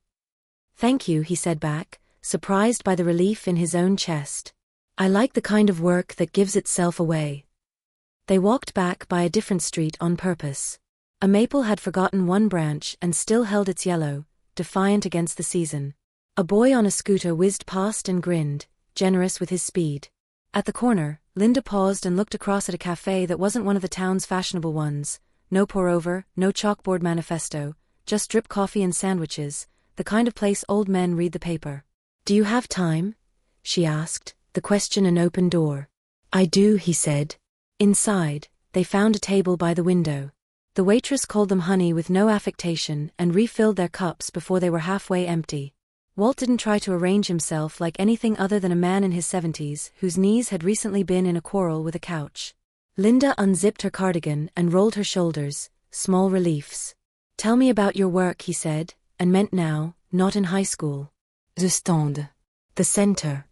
"Thank you," he said back, surprised by the relief in his own chest. "I like the kind of work that gives itself away." They walked back by a different street on purpose. A maple had forgotten one branch and still held its yellow, defiant against the season. A boy on a scooter whizzed past and grinned, generous with his speed. At the corner, Linda paused and looked across at a cafe that wasn't one of the town's fashionable ones. No pour-over, no chalkboard manifesto, just drip coffee and sandwiches, the kind of place old men read the paper. "Do you have time?" she asked, the question an open door. "I do," he said. Inside, they found a table by the window. The waitress called them honey with no affectation and refilled their cups before they were halfway empty. Walt didn't try to arrange himself like anything other than a man in his 70s whose knees had recently been in a quarrel with a couch. Linda unzipped her cardigan and rolled her shoulders, small reliefs. "Tell me about your work," he said, and meant now, not in high school. The stand. The center.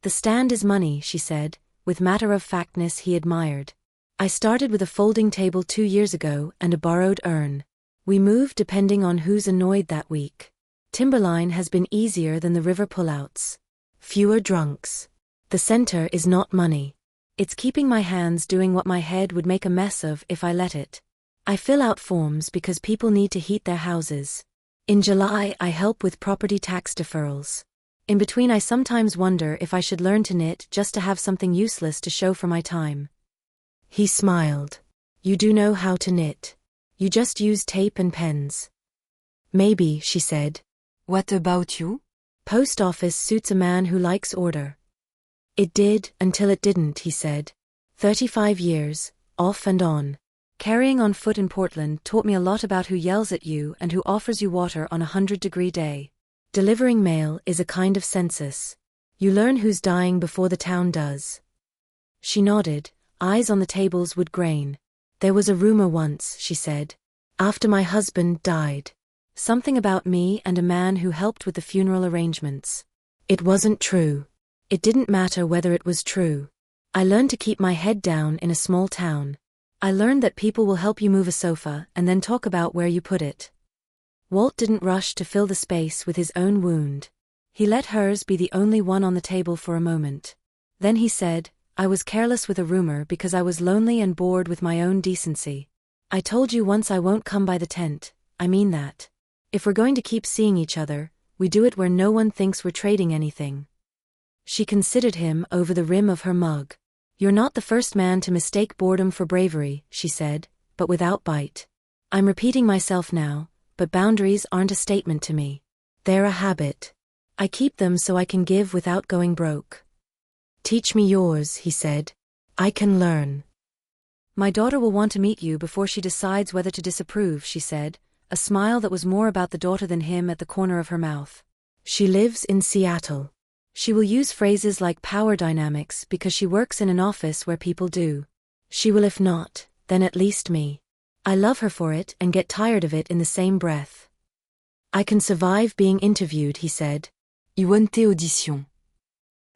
"The stand is money," she said, with matter-of-factness he admired. "I started with a folding table 2 years ago and a borrowed urn. We moved depending on who's annoyed that week. Timberline has been easier than the river pullouts. Fewer drunks. The center is not money. It's keeping my hands doing what my head would make a mess of if I let it. I fill out forms because people need to heat their houses. In July I help with property tax deferrals. In between I sometimes wonder if I should learn to knit just to have something useless to show for my time." He smiled. "You do know how to knit. You just use tape and pens." "Maybe," she said. What about you? "Post office suits a man who likes order." "It did, until it didn't," he said. 35 years, off and on. Carrying on foot in Portland taught me a lot about who yells at you and who offers you water on a 100-degree day. Delivering mail is a kind of census. You learn who's dying before the town does." She nodded, eyes on the tables would grain. "There was a rumor once," she said. "After my husband died. Something about me and a man who helped with the funeral arrangements. It wasn't true. It didn't matter whether it was true. I learned to keep my head down in a small town. I learned that people will help you move a sofa and then talk about where you put it." Walt didn't rush to fill the space with his own wound. He let hers be the only one on the table for a moment. Then he said, "I was careless with a rumor because I was lonely and bored with my own decency. I told you once I won't come by the tent. I mean that. If we're going to keep seeing each other, we do it where no one thinks we're trading anything." She considered him over the rim of her mug. "You're not the first man to mistake boredom for bravery," she said, but without bite. "I'm repeating myself now, but boundaries aren't a statement to me. They're a habit. I keep them so I can give without going broke." "Teach me yours," he said. "I can learn." "My daughter will want to meet you before she decides whether to disapprove," she said, a smile that was more about the daughter than him at the corner of her mouth. "She lives in Seattle." She will use phrases like power dynamics because she works in an office where people do. She will, if not, then at least me. I love her for it and get tired of it in the same breath. I can survive being interviewed, he said. Iwante audition.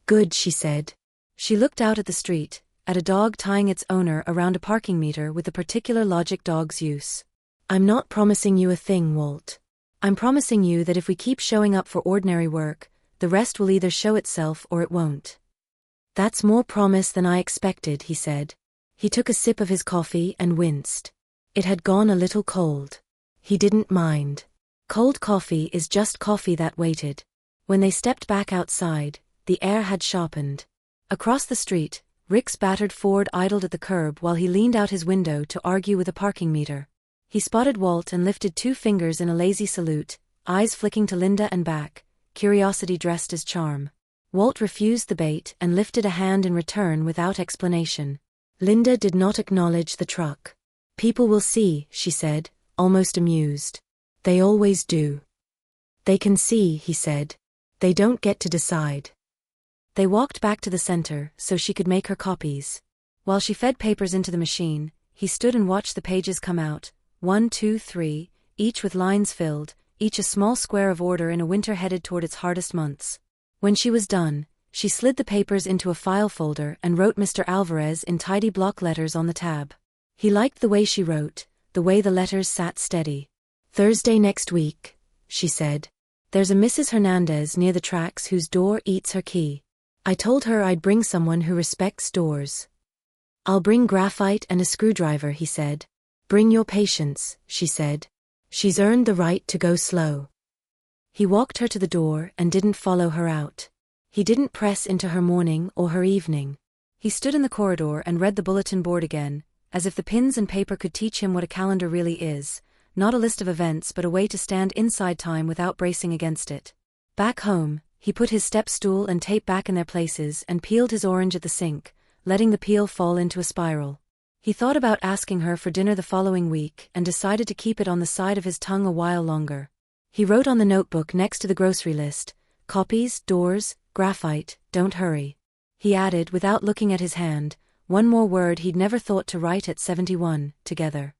Good, she said. She looked out at the street, at a dog tying its owner around a parking meter with the particular logic dogs use. I'm not promising you a thing, Walt. I'm promising you that if we keep showing up for ordinary work, the rest will either show itself or it won't. That's more promise than I expected, he said. He took a sip of his coffee and winced. It had gone a little cold. He didn't mind. Cold coffee is just coffee that waited. When they stepped back outside, the air had sharpened. Across the street, Rick's battered Ford idled at the curb while he leaned out his window to argue with a parking meter. He spotted Walt and lifted 2 fingers in a lazy salute, eyes flicking to Linda and back, curiosity dressed as charm. Walt refused the bait and lifted a hand in return without explanation. Linda did not acknowledge the truck. People will see, she said, almost amused. They always do. They can see, he said. They don't get to decide. They walked back to the center so she could make her copies. While she fed papers into the machine, he stood and watched the pages come out, 1, 2, 3, each with lines filled, each a small square of order in a winter headed toward its hardest months. When she was done, she slid the papers into a file folder and wrote Mr. Alvarez in tidy block letters on the tab. He liked the way she wrote, the way the letters sat steady. Thursday next week, she said. There's a Mrs. Hernandez near the tracks whose door eats her key. I told her I'd bring someone who respects doors. I'll bring graphite and a screwdriver, he said. Bring your patience, she said. She's earned the right to go slow. He walked her to the door and didn't follow her out. He didn't press into her morning or her evening. He stood in the corridor and read the bulletin board again, as if the pins and paper could teach him what a calendar really is, not a list of events but a way to stand inside time without bracing against it. Back home, he put his step stool and tape back in their places and peeled his orange at the sink, letting the peel fall into a spiral. He thought about asking her for dinner the following week and decided to keep it on the side of his tongue a while longer. He wrote on the notebook next to the grocery list, copies, doors, graphite, don't hurry. He added, without looking at his hand, one more word he'd never thought to write at 71, together.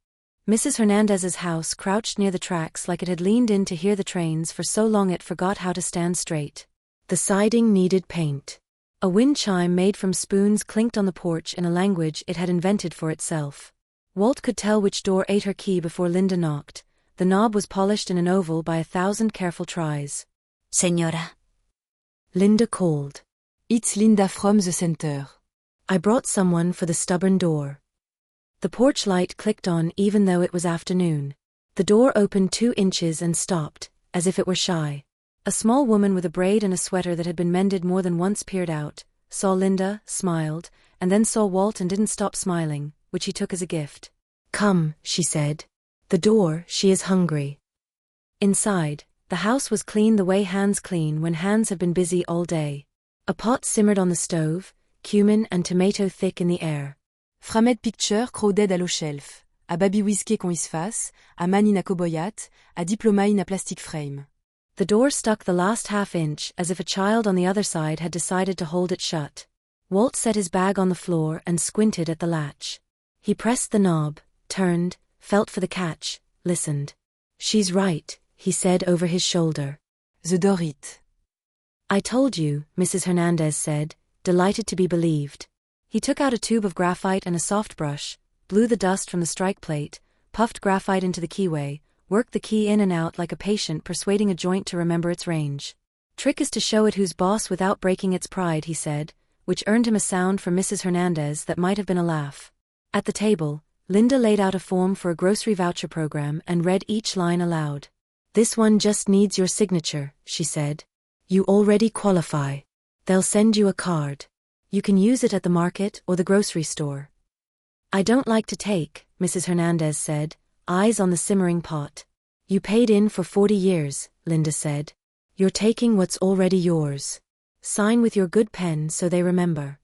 Mrs. Hernandez's house crouched near the tracks like it had leaned in to hear the trains for so long it forgot how to stand straight. The siding needed paint. A wind chime made from spoons clinked on the porch in a language it had invented for itself. Walt could tell which door ate her key before Linda knocked. The knob was polished in an oval by 1,000 careful tries. Señora. Linda called. It's Linda from the center. I brought someone for the stubborn door. The porch light clicked on even though it was afternoon. The door opened 2 inches and stopped, as if it were shy. A small woman with a braid and a sweater that had been mended more than once peered out, saw Linda, smiled, and then saw Walt and didn't stop smiling, which he took as a gift. Come, she said. The door, she is hungry. Inside, the house was clean the way hands clean when hands have been busy all day. A pot simmered on the stove, cumin and tomato thick in the air. Framed picture crowded à lo shelf. A baby whiskey qu'on is face, a man in a coboyat, a diploma in a plastic frame. The door stuck the last half-inch as if a child on the other side had decided to hold it shut. Walt set his bag on the floor and squinted at the latch. He pressed the knob, turned, felt for the catch, listened. She's right, he said over his shoulder. The door it. I told you, Mrs. Hernandez said, delighted to be believed. He took out a tube of graphite and a soft brush, blew the dust from the strike plate, puffed graphite into the keyway, worked the key in and out like a patient persuading a joint to remember its range. Trick is to show it who's boss without breaking its pride, he said, which earned him a sound from Mrs. Hernandez that might have been a laugh. At the table, Linda laid out a form for a grocery voucher program and read each line aloud. This one just needs your signature, she said. You already qualify. They'll send you a card. You can use it at the market or the grocery store. I don't like to take, Mrs. Hernandez said, eyes on the simmering pot. You paid in for 40 years, Linda said. You're taking what's already yours. Sign with your good pen so they remember.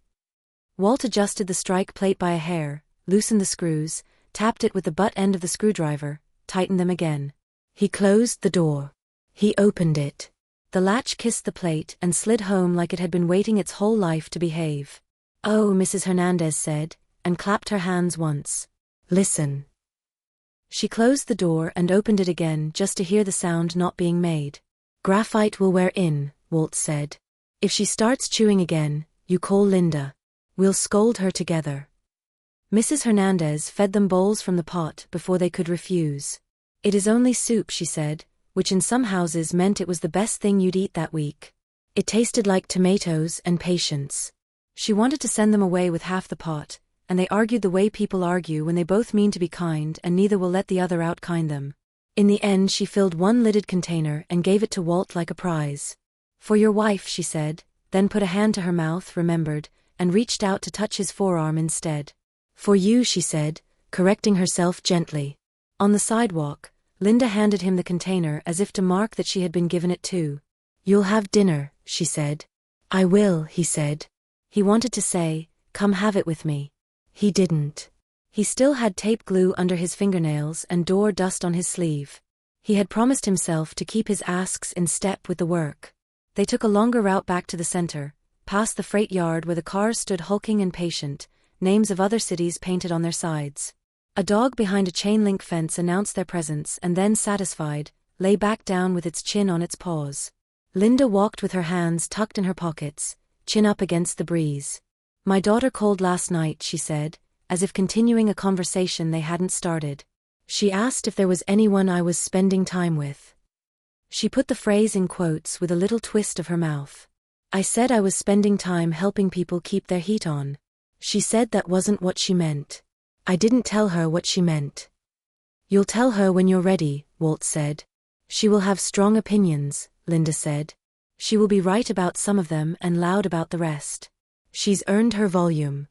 Walt adjusted the strike plate by a hair, loosened the screws, tapped it with the butt end of the screwdriver, tightened them again. He closed the door. He opened it. The latch kissed the plate and slid home like it had been waiting its whole life to behave. "Oh," Mrs. Hernandez said, and clapped her hands once. "Listen." She closed the door and opened it again just to hear the sound not being made. "Graphite will wear in," Walt said. "If she starts chewing again, you call Linda. We'll scold her together." Mrs. Hernandez fed them bowls from the pot before they could refuse. "It is only soup," she said, which in some houses meant it was the best thing you'd eat that week. It tasted like tomatoes and patience. She wanted to send them away with half the pot, and they argued the way people argue when they both mean to be kind and neither will let the other outkind them. In the end she filled one lidded container and gave it to Walt like a prize. "For your wife," she said, then put a hand to her mouth, remembered, and reached out to touch his forearm instead. "For you," she said, correcting herself gently. On the sidewalk, Linda handed him the container as if to mark that she had been given it too. "You'll have dinner," she said. "I will," he said. He wanted to say, "Come have it with me." He didn't. He still had tape glue under his fingernails and door dust on his sleeve. He had promised himself to keep his asks in step with the work. They took a longer route back to the center, past the freight yard where the cars stood hulking and patient, names of other cities painted on their sides. A dog behind a chain-link fence announced their presence and then, satisfied, lay back down with its chin on its paws. Linda walked with her hands tucked in her pockets, chin up against the breeze. "My daughter called last night," she said, as if continuing a conversation they hadn't started. "She asked if there was anyone I was spending time with." She put the phrase in quotes with a little twist of her mouth. "I said I was spending time helping people keep their heat on." She said that wasn't what she meant. I didn't tell her what she meant. "You'll tell her when you're ready," Walt said. "She will have strong opinions," Linda said. "She will be right about some of them and loud about the rest. She's earned her volume."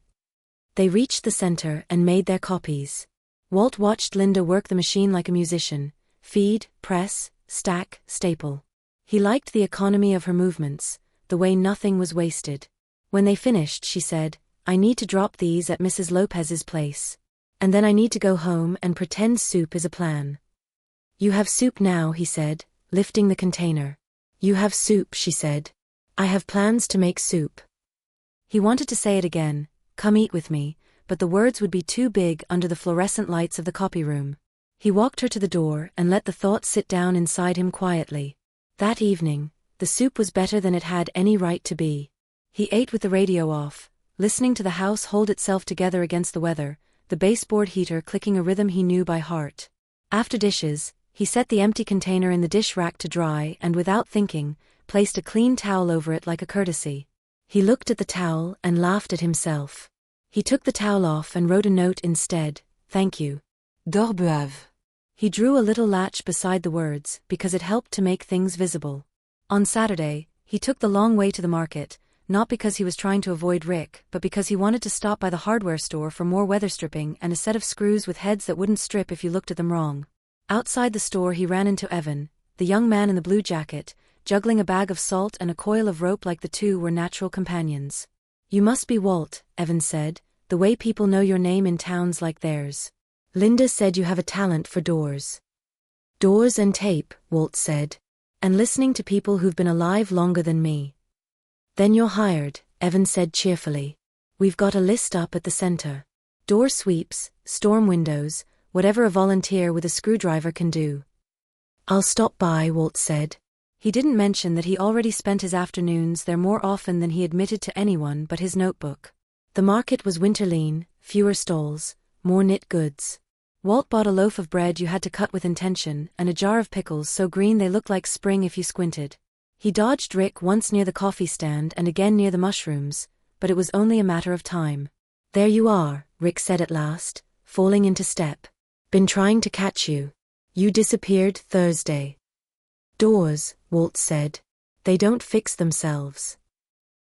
They reached the center and made their copies. Walt watched Linda work the machine like a musician, feed, press, stack, staple. He liked the economy of her movements, the way nothing was wasted. When they finished, she said, "I need to drop these at Mrs. Lopez's place. And then I need to go home and pretend soup is a plan." "You have soup now," he said, lifting the container. "You have soup," she said. "I have plans to make soup." He wanted to say it again, "Come eat with me," but the words would be too big under the fluorescent lights of the copy room. He walked her to the door and let the thought sit down inside him quietly. That evening, the soup was better than it had any right to be. He ate with the radio off, listening to the house hold itself together against the weather, the baseboard heater clicking a rhythm he knew by heart. After dishes, he set the empty container in the dish rack to dry and, without thinking, placed a clean towel over it like a courtesy. He looked at the towel and laughed at himself. He took the towel off and wrote a note instead, "Thank you. D'Orbeave." He drew a little latch beside the words because it helped to make things visible. On Saturday, he took the long way to the market, not because he was trying to avoid Rick, but because he wanted to stop by the hardware store for more weather stripping and a set of screws with heads that wouldn't strip if you looked at them wrong. Outside the store he ran into Evan, the young man in the blue jacket, juggling a bag of salt and a coil of rope like the two were natural companions. "You must be Walt," Evan said, "the way people know your name in towns like theirs. Linda said you have a talent for doors." "Doors and tape," Walt said. "And listening to people who've been alive longer than me." "Then you're hired," Evan said cheerfully. "We've got a list up at the center. Door sweeps, storm windows, whatever a volunteer with a screwdriver can do." "I'll stop by," Walt said. He didn't mention that he already spent his afternoons there more often than he admitted to anyone but his notebook. The market was winter lean, fewer stalls, more knit goods. Walt bought a loaf of bread you had to cut with intention and a jar of pickles so green they looked like spring if you squinted. He dodged Rick once near the coffee stand and again near the mushrooms, but it was only a matter of time. "There you are," Rick said at last, falling into step. "Been trying to catch you. You disappeared Thursday." "Doors," Walt said. "They don't fix themselves."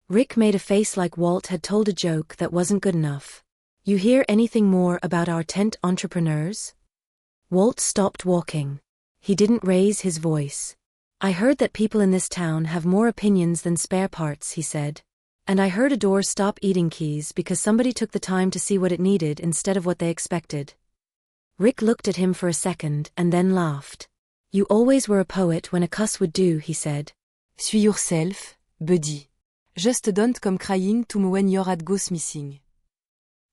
Rick made a face like Walt had told a joke that wasn't good enough. "You hear anything more about our tent entrepreneurs?" Walt stopped walking. He didn't raise his voice. "I heard that people in this town have more opinions than spare parts," he said. "And I heard a door stop eating keys because somebody took the time to see what it needed instead of what they expected." Rick looked at him for a second and then laughed. "You always were a poet when a cuss would do," he said. Suis yourself, buddy. Just don't come crying to me when your hat goes missing.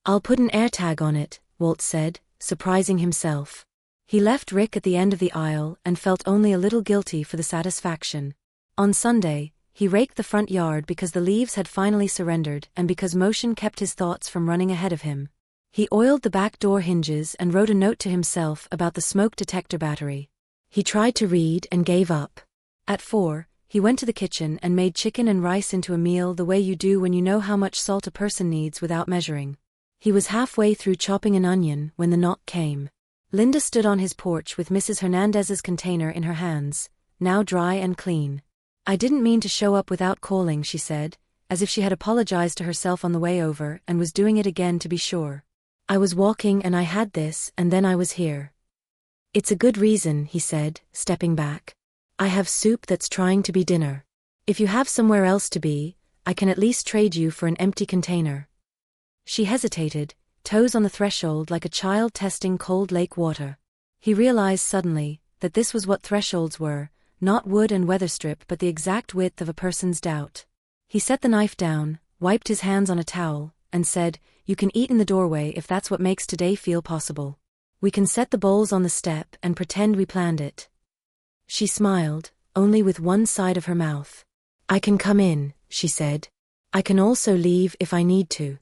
I'll put an AirTag on it, Walt said, surprising himself. He left Rick at the end of the aisle and felt only a little guilty for the satisfaction. On Sunday, he raked the front yard because the leaves had finally surrendered and because motion kept his thoughts from running ahead of him. He oiled the back door hinges and wrote a note to himself about the smoke detector battery. He tried to read and gave up. At 4, he went to the kitchen and made chicken and rice into a meal the way you do when you know how much salt a person needs without measuring. He was halfway through chopping an onion when the knock came. Linda stood on his porch with Mrs. Hernandez's container in her hands, now dry and clean. I didn't mean to show up without calling, she said, as if she had apologized to herself on the way over and was doing it again to be sure. I was walking and I had this and then I was here. It's a good reason, he said, stepping back. I have soup that's trying to be dinner. If you have somewhere else to be, I can at least trade you for an empty container. She hesitated, toes on the threshold like a child testing cold lake water. He realized suddenly that this was what thresholds were, not wood and weather strip but the exact width of a person's doubt. He set the knife down, wiped his hands on a towel, and said, "You can eat in the doorway if that's what makes today feel possible. We can set the bowls on the step and pretend we planned it." She smiled, only with one side of her mouth. "I can come in," she said. "I can also leave if I need to."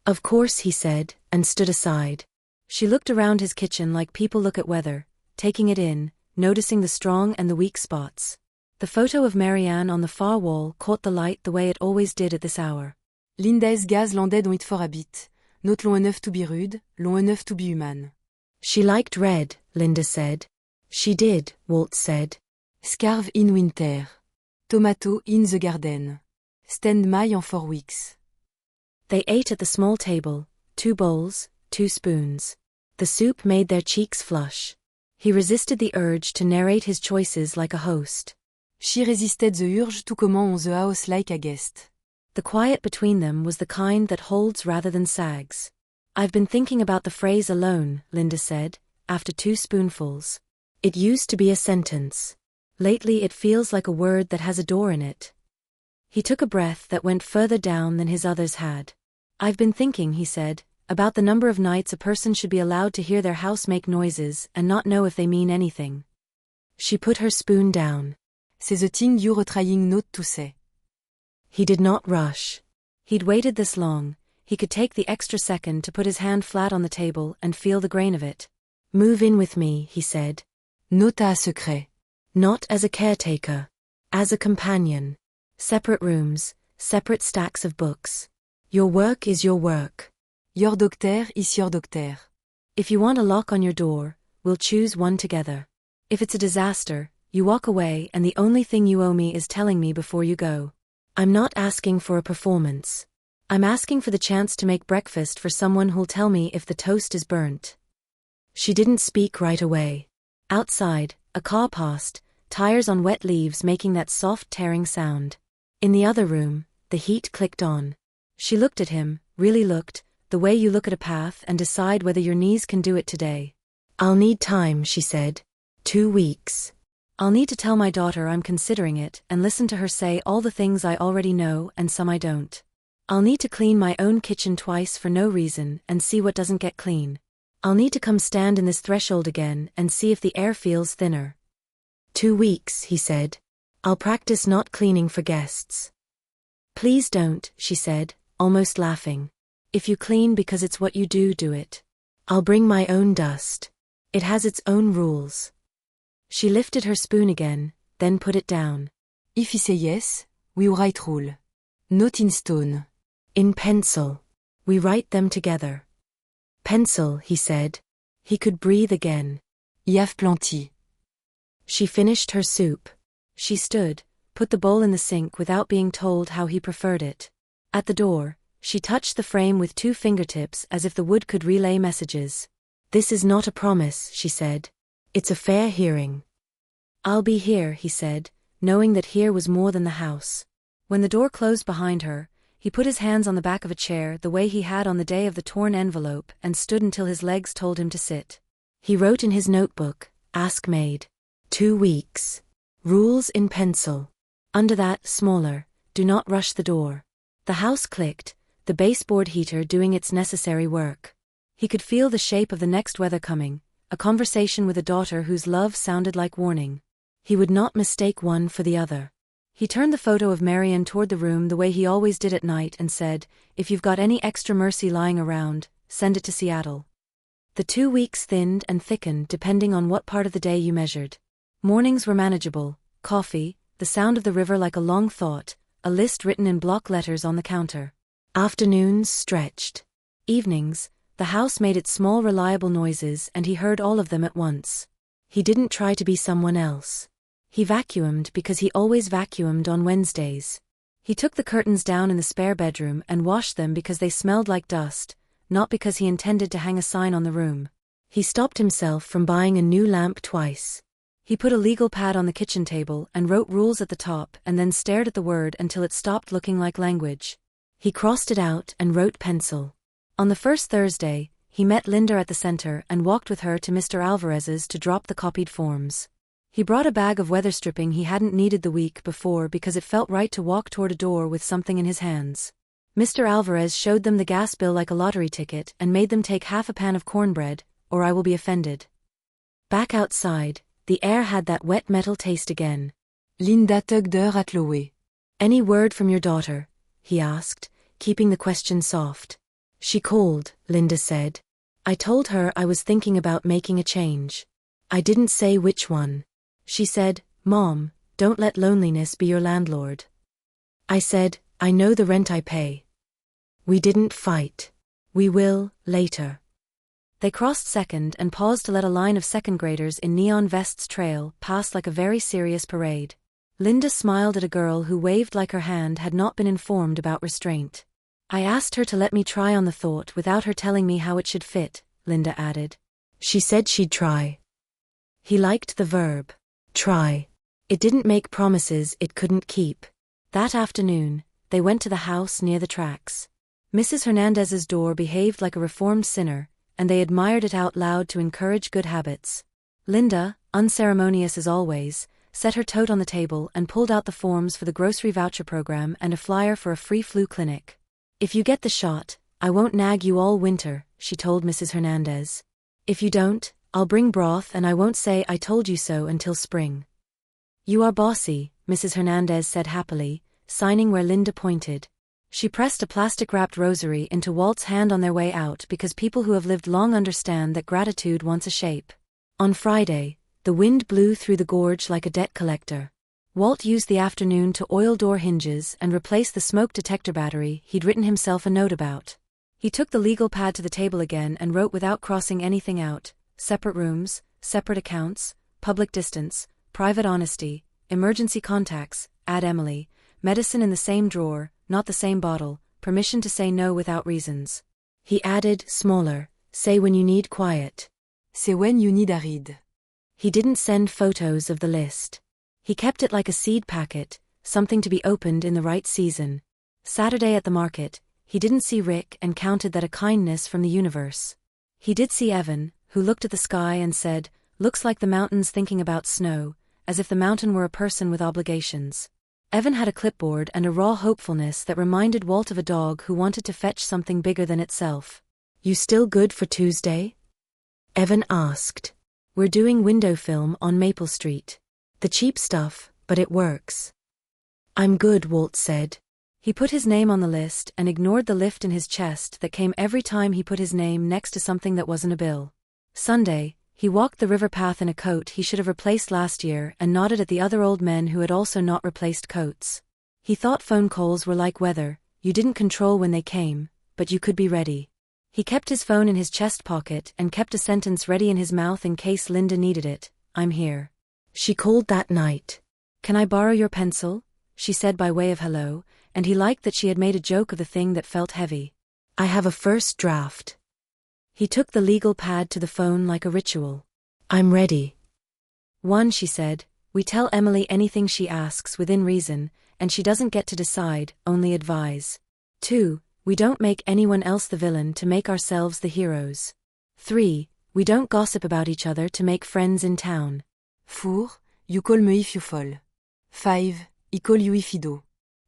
"Of course," he said, and stood aside. She looked around his kitchen like people look at weather, taking it in, noticing the strong and the weak spots. The photo of Marianne on the far wall caught the light the way it always did at this hour. Linda's gaz landait dont it for habit. Not l'on enough to be rude, l'on enough to be human. She liked red, Linda said. She did, Walt said. Scarve in winter. Tomato in the garden. Stand maille en 4 weeks. They ate at the small table, 2 bowls, 2 spoons. The soup made their cheeks flush. He resisted the urge to narrate his choices like a host. She resisted the urge to comment on the house like a guest. The quiet between them was the kind that holds rather than sags. "I've been thinking about the phrase alone," Linda said, after 2 spoonfuls. "It used to be a sentence. Lately it feels like a word that has a door in it." He took a breath that went further down than his others had. "I've been thinking," he said, "about the number of nights a person should be allowed to hear their house make noises and not know if they mean anything." She put her spoon down. "C'est the thing you're trying not to say." He did not rush. He'd waited this long, he could take the extra second to put his hand flat on the table and feel the grain of it. "Move in with me," he said. Not à secret. Not as a caretaker. As a companion. Separate rooms, separate stacks of books. Your work is your work. Your docteur is your docteur. If you want a lock on your door, we'll choose one together. If it's a disaster, you walk away and the only thing you owe me is telling me before you go. I'm not asking for a performance. I'm asking for the chance to make breakfast for someone who'll tell me if the toast is burnt. She didn't speak right away. Outside, a car passed, tires on wet leaves making that soft tearing sound. In the other room, the heat clicked on. She looked at him, really looked, the way you look at a path and decide whether your knees can do it today. "I'll need time," she said. 2 weeks. I'll need to tell my daughter I'm considering it and listen to her say all the things I already know and some I don't. I'll need to clean my own kitchen twice for no reason and see what doesn't get clean. I'll need to come stand in this threshold again and see if the air feels thinner. 2 weeks, he said. I'll practice not cleaning for guests. Please don't, she said, almost laughing. If you clean because it's what you do, do it. I'll bring my own dust. It has its own rules. She lifted her spoon again, then put it down. If he say yes, we write rule. Not in stone. In pencil. We write them together. Pencil, he said. He could breathe again. Y have plenty. She finished her soup. She stood, put the bowl in the sink without being told how he preferred it. At the door, she touched the frame with 2 fingertips as if the wood could relay messages. This is not a promise, she said. It's a fair hearing. I'll be here, he said, knowing that here was more than the house. When the door closed behind her, he put his hands on the back of a chair the way he had on the day of the torn envelope and stood until his legs told him to sit. He wrote in his notebook, Ask Maid. 2 weeks. Rules in pencil. Under that, smaller, do not rush the door. The house clicked, the baseboard heater doing its necessary work. He could feel the shape of the next weather coming, a conversation with a daughter whose love sounded like warning. He would not mistake one for the other. He turned the photo of Marion toward the room the way he always did at night and said, "If you've got any extra mercy lying around, send it to Seattle." The 2 weeks thinned and thickened depending on what part of the day you measured. Mornings were manageable, coffee, the sound of the river like a long thought, a list written in block letters on the counter. Afternoons stretched. Evenings, the house made its small reliable noises and he heard all of them at once. He didn't try to be someone else. He vacuumed because he always vacuumed on Wednesdays. He took the curtains down in the spare bedroom and washed them because they smelled like dust, not because he intended to hang a sign on the room. He stopped himself from buying a new lamp twice. He put a legal pad on the kitchen table and wrote rules at the top and then stared at the word until it stopped looking like language. He crossed it out and wrote pencil. On the first Thursday, he met Linda at the center and walked with her to Mr. Alvarez's to drop the copied forms. He brought a bag of weather stripping he hadn't needed the week before because it felt right to walk toward a door with something in his hands. Mr. Alvarez showed them the gas bill like a lottery ticket and made them take half a pan of cornbread, or I will be offended. Back outside, the air had that wet metal taste again. Linda tugged her at Chloé. "Any word from your daughter?" he asked, keeping the question soft. "She called," Linda said. "I told her I was thinking about making a change. I didn't say which one. She said, 'Mom, don't let loneliness be your landlord.' I said, 'I know the rent I pay.' We didn't fight. We will, later." They crossed Second and paused to let a line of second graders in neon vests trail past like a very serious parade. Linda smiled at a girl who waved like her hand had not been informed about restraint. "I asked her to let me try on the thought without her telling me how it should fit," Linda added. "She said she'd try." He liked the verb, try. It didn't make promises it couldn't keep. That afternoon, they went to the house near the tracks. Mrs. Hernandez's door behaved like a reformed sinner, and they admired it out loud to encourage good habits. Linda, unceremonious as always, set her tote on the table and pulled out the forms for the grocery voucher program and a flyer for a free flu clinic. "If you get the shot, I won't nag you all winter," she told Mrs. Hernandez. "If you don't, I'll bring broth and I won't say I told you so until spring." "You are bossy," Mrs. Hernandez said happily, signing where Linda pointed. She pressed a plastic-wrapped rosary into Walt's hand on their way out because people who have lived long understand that gratitude wants a shape. On Friday, the wind blew through the gorge like a debt collector. Walt used the afternoon to oil door hinges and replace the smoke detector battery he'd written himself a note about. He took the legal pad to the table again and wrote without crossing anything out: separate rooms, separate accounts, public distance, private honesty, emergency contacts, add Emily, medicine in the same drawer, not the same bottle, permission to say no without reasons. He added, smaller, say when you need quiet. C'est when you need a read. He didn't send photos of the list. He kept it like a seed packet, something to be opened in the right season. Saturday at the market, he didn't see Rick and counted that a kindness from the universe. He did see Evan, who looked at the sky and said, "Looks like the mountain's thinking about snow," as if the mountain were a person with obligations. Evan had a clipboard and a raw hopefulness that reminded Walt of a dog who wanted to fetch something bigger than itself. "You still good for Tuesday?" Evan asked. "We're doing window film on Maple Street. The cheap stuff, but it works." "I'm good," Walt said. He put his name on the list and ignored the lift in his chest that came every time he put his name next to something that wasn't a bill. Sunday, he walked the river path in a coat he should have replaced last year and nodded at the other old men who had also not replaced coats. He thought phone calls were like weather, you didn't control when they came, but you could be ready. He kept his phone in his chest pocket and kept a sentence ready in his mouth in case Linda needed it. "I'm here." She called that night. "Can I borrow your pencil?" she said by way of hello, and he liked that she had made a joke of the thing that felt heavy. "I have a first draft." He took the legal pad to the phone like a ritual. "I'm ready." 1, she said, "We tell Emily anything she asks within reason, and she doesn't get to decide, only advise. 2, we don't make anyone else the villain to make ourselves the heroes. 3, we don't gossip about each other to make friends in town. 4, you call me if you fall. 5, I call you Ifido.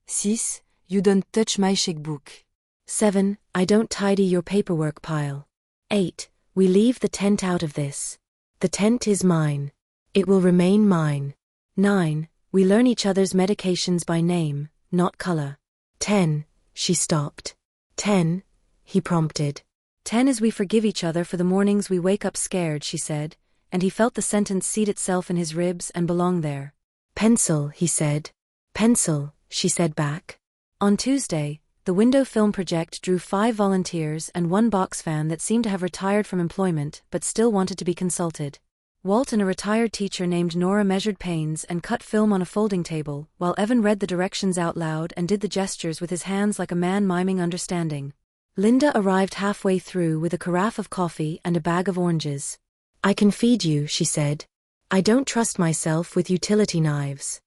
6. You don't touch my checkbook. 7. I don't tidy your paperwork pile. 8. We leave the tent out of this. The tent is mine. It will remain mine. 9. We learn each other's medications by name, not color. 10. She stopped. 10. He prompted. 10 is we forgive each other for the mornings we wake up scared, she said, and he felt the sentence seat itself in his ribs and belong there. Pencil, he said. Pencil, she said back. On Tuesday, the window film project drew 5 volunteers and 1 box fan that seemed to have retired from employment but still wanted to be consulted. Walt and a retired teacher named Nora measured panes and cut film on a folding table, while Evan read the directions out loud and did the gestures with his hands like a man miming understanding. Linda arrived halfway through with a carafe of coffee and a bag of oranges. I can feed you, she said. I don't trust myself with utility knives.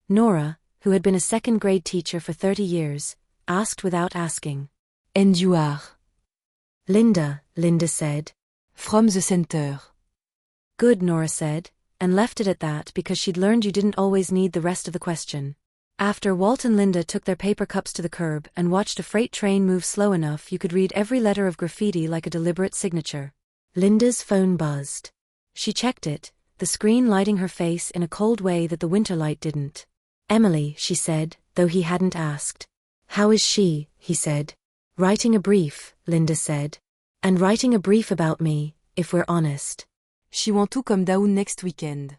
Nora, who had been a second-grade teacher for 30 years, asked without asking. And you are? Linda said. From the center. Good, Nora said, and left it at that because she'd learned you didn't always need the rest of the question. After Walt and Linda took their paper cups to the curb and watched a freight train move slow enough you could read every letter of graffiti like a deliberate signature. Linda's phone buzzed. She checked it, the screen lighting her face in a cold way that the winter light didn't. Emily, she said, though he hadn't asked. How is she, he said. Writing a brief, Linda said. And writing a brief about me, if we're honest. She want to come down next weekend.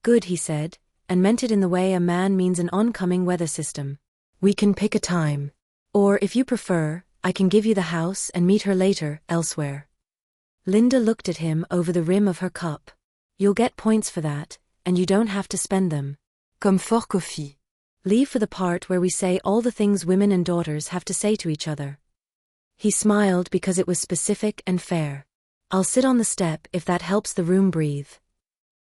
Good, he said, and meant it in the way a man means an oncoming weather system. We can pick a time. Or, if you prefer, I can give you the house and meet her later, elsewhere. Linda looked at him over the rim of her cup. You'll get points for that, and you don't have to spend them. Comme for coffee. Leave for the part where we say all the things women and daughters have to say to each other. He smiled because it was specific and fair. I'll sit on the step if that helps the room breathe.